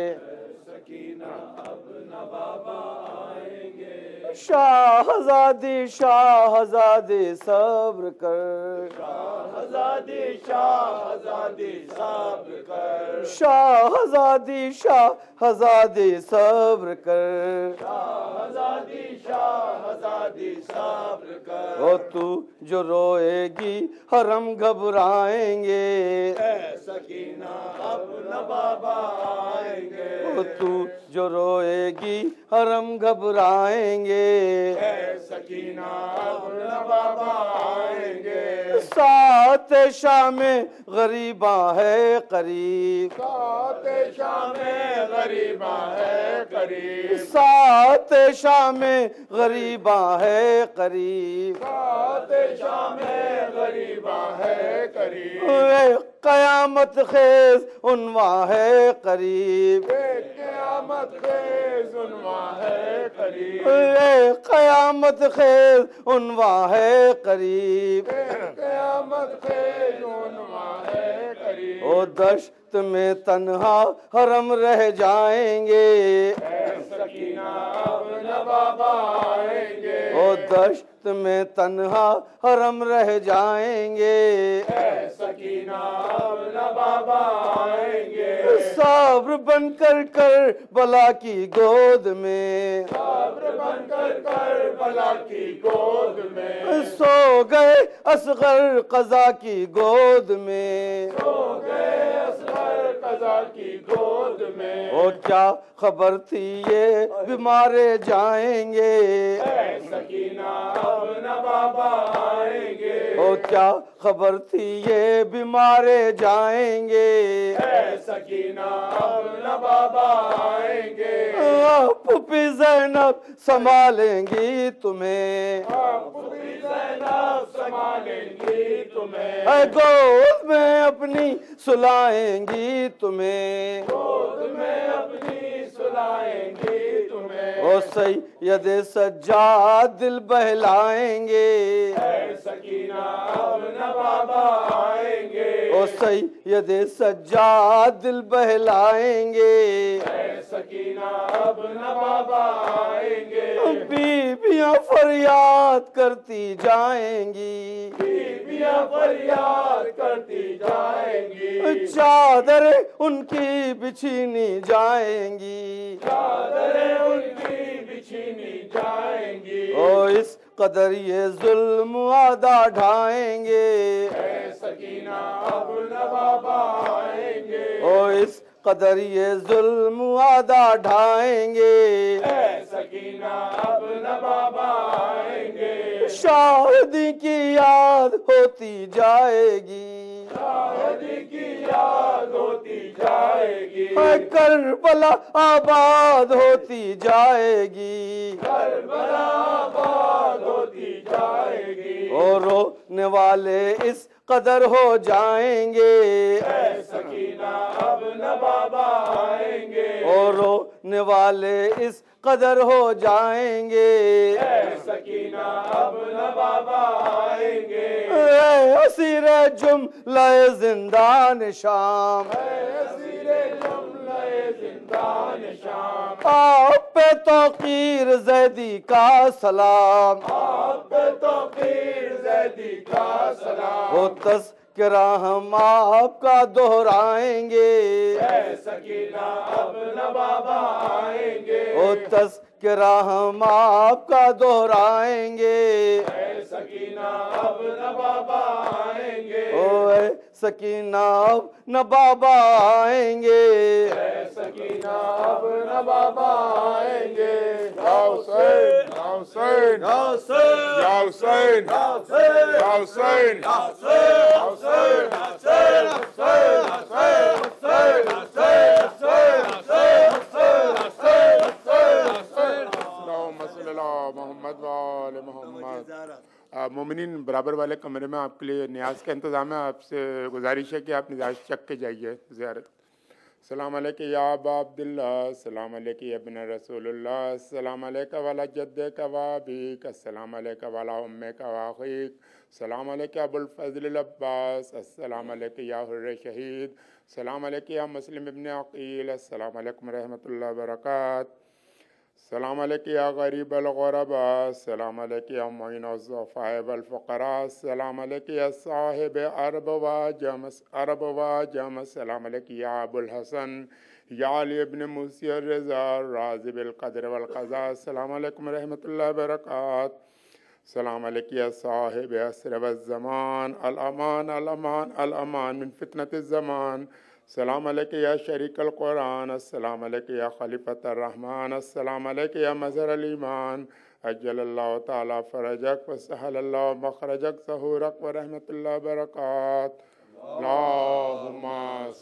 اے سکینہ اب نہ بابا آئیں گے، شاہزادی شاہزادی صبر کر، شاہزادی شاہزادی صبر کر، شاہزادی شاہزادی صبر کر، شاہزادی شاہزادی صبر کر، او تو جو روئے گی حرم گھبرائیں گے، اے سکینہ اب نہ بابا آئیں گے، او تو جو روئے گی حرم گھبرائیں گے، اے سکینہ اب نہ بابا آئیں گے، سات شام غریباں ہے قریب، سات شام غریباں ہے قریب، سات شام غریباں ہے قریب، سات شام غریباں ہے قریب، قیامت خیز عنواں ہے قریب، قیامت خیز عنواں ہے قریب، قیامت خیز عنواں ہے قریب، قیامت خیز عنواں ہے قریب، او دشت میں تنہا حرم رہ جائیں گے، اے سکینہ اب نہ بابا آئیں گے، او دشت میں تنہا حرم رہ جائیں گے، اے سکینہ اب نہ بابا آئیں گے، قبر بن کر کربلا کی گود میں، قبر بن کر کربلا کی گود میں، سو گئے اصغر قضا کی گود میں، سو گئے اصغر قضا کی گود میں، او کیا خبر تھی یہ بیمارے جائیں گے، اے سکینہ اب نہ بابا آئیں گے، او کیا خبر تھی یہ بیمارے جائیں گے، اے سکینہ اب نہ بابا آئیں گے، پھوپھی زینب سنبھالیں گی تمہیں، پھوپھی زینب سنبھالیں گی تمہیں، اے گود میں اپنی سلائیں گی تمہیں، گود میں اپنی سلائیں گی تمہیں، او سید سجاد دل بہلائیں گے، اے سکینہ اب نہ بابا آئیں گے، او سید سجاد دل بہلائیں گے، اے سکینہ اب نہ بابا آئیں گے، بیویاں فریاد کرتی جائیں گی، بیویاں فریاد کرتی جائیں گی، چادر ان کی بچھینی جائیں گی، چادریں ان کی بچھینی جائیں گی، او اس قدر یہ ظلم آدھا ڈھائیں گے، اے سکینہ اب نہ بابا آئیں گے، او اس قدر یہ ظلم آدھا ڈھائیں گے، اے سکینہ اب نہ بابا آئیں گے، شاہدی کی یاد ہوتی جائے گی، شاہدی کی یاد ہوتی جائے گی، اے کربلا آباد ہوتی جائے گی، کربلا آباد ہوتی جائے گی، اور رونے والے اس قدر ہو جائیں گے، اے سکینہ اب نہ بابا آئیں گے، اور رونے والے اس قدر ہو جائیں گے، اے سکینہ اب نہ بابا آئیں گے، اے اسیر جملہ زندان شام، اے اسیر جملہ زندان شام، آپ پہ توقیر زیدی کا سلام، آپ پہ توقیر زیدی کا سلام، وہ تذکرہ ہم آپ کا دہرائیں گے، اے سکینہ اب نہ بابا آئیں گے، وہ تذکرہ ہم آپ کا دہرائیں گے، اے سکینہ اب نہ بابا آئیں گے، او اے سکینہ اب نہ بابا آئیں گے، اے سکینہ اب نہ بابا آئیں گے، یا حسین یا حسین یا حسین یا حسین یا اللہم صلی اللہ محمد وآل محمد۔ مومنین برابر والے کمرے میں آپ کے لیے نیاز کا انتظام ہے، آپ سے گزارش ہے کہ آپ نظارش چک کے جائیے زیارت۔ السلام علیکم یا ابا عبداللہ، السلام علیکم یا ابن رسول اللہ، السلام علیکم والا جدک و ابیک، السلام علیکم والا امک و اخیک، السلام علیکم ابو الفضل العباس، السلام علیکم یا حر شہید، السلام علیکم یا مسلم ابن عقیل، السلام علیکم ورحمۃ اللہ وبرکاتہ، السلام علیکم یا غریب الغرباء، السلام علیکم یا معین الضعفاء والفقراء، السلام علیکم یا صاحب عرب و جم، السلام علیکم یا ابو الحسن یا علی ابن موسی الرضا راضی بالقدر والقضاء، السلام علیکم ورحمۃ اللہ وبرکاتہ، السلام علیکم یا صاحب عصر والزمان، الامان الامان الامان من فتنة الزمان، السلام علیکم یا شریک القرآن، السلام علیکم یا خلیفۃ الرحمن، السلام علیکم یا مظہر الایمان، اجل اللہ تعالی فرجک وسہل اللہ مخرجک ظہورک ورحمۃ اللہ وبرکاتہ، اللہم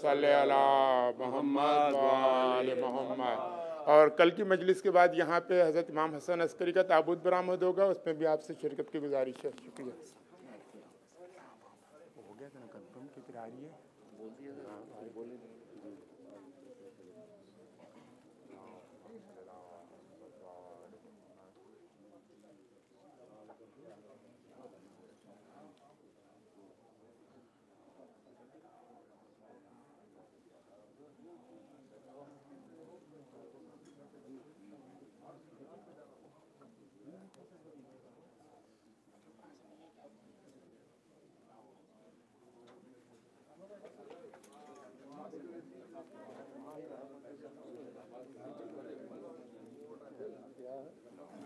صلی علی محمد وآل محمد۔ اور کل کی مجلس کے بعد یہاں پہ حضرت امام حسن عسکری کا تابوت برآمد ہوگا، اس میں بھی آپ سے شرکت کی گزارش ہے۔ شکریہ۔ ہو گیا تھا نا کنفرم کی پھر آ رہی ہے؟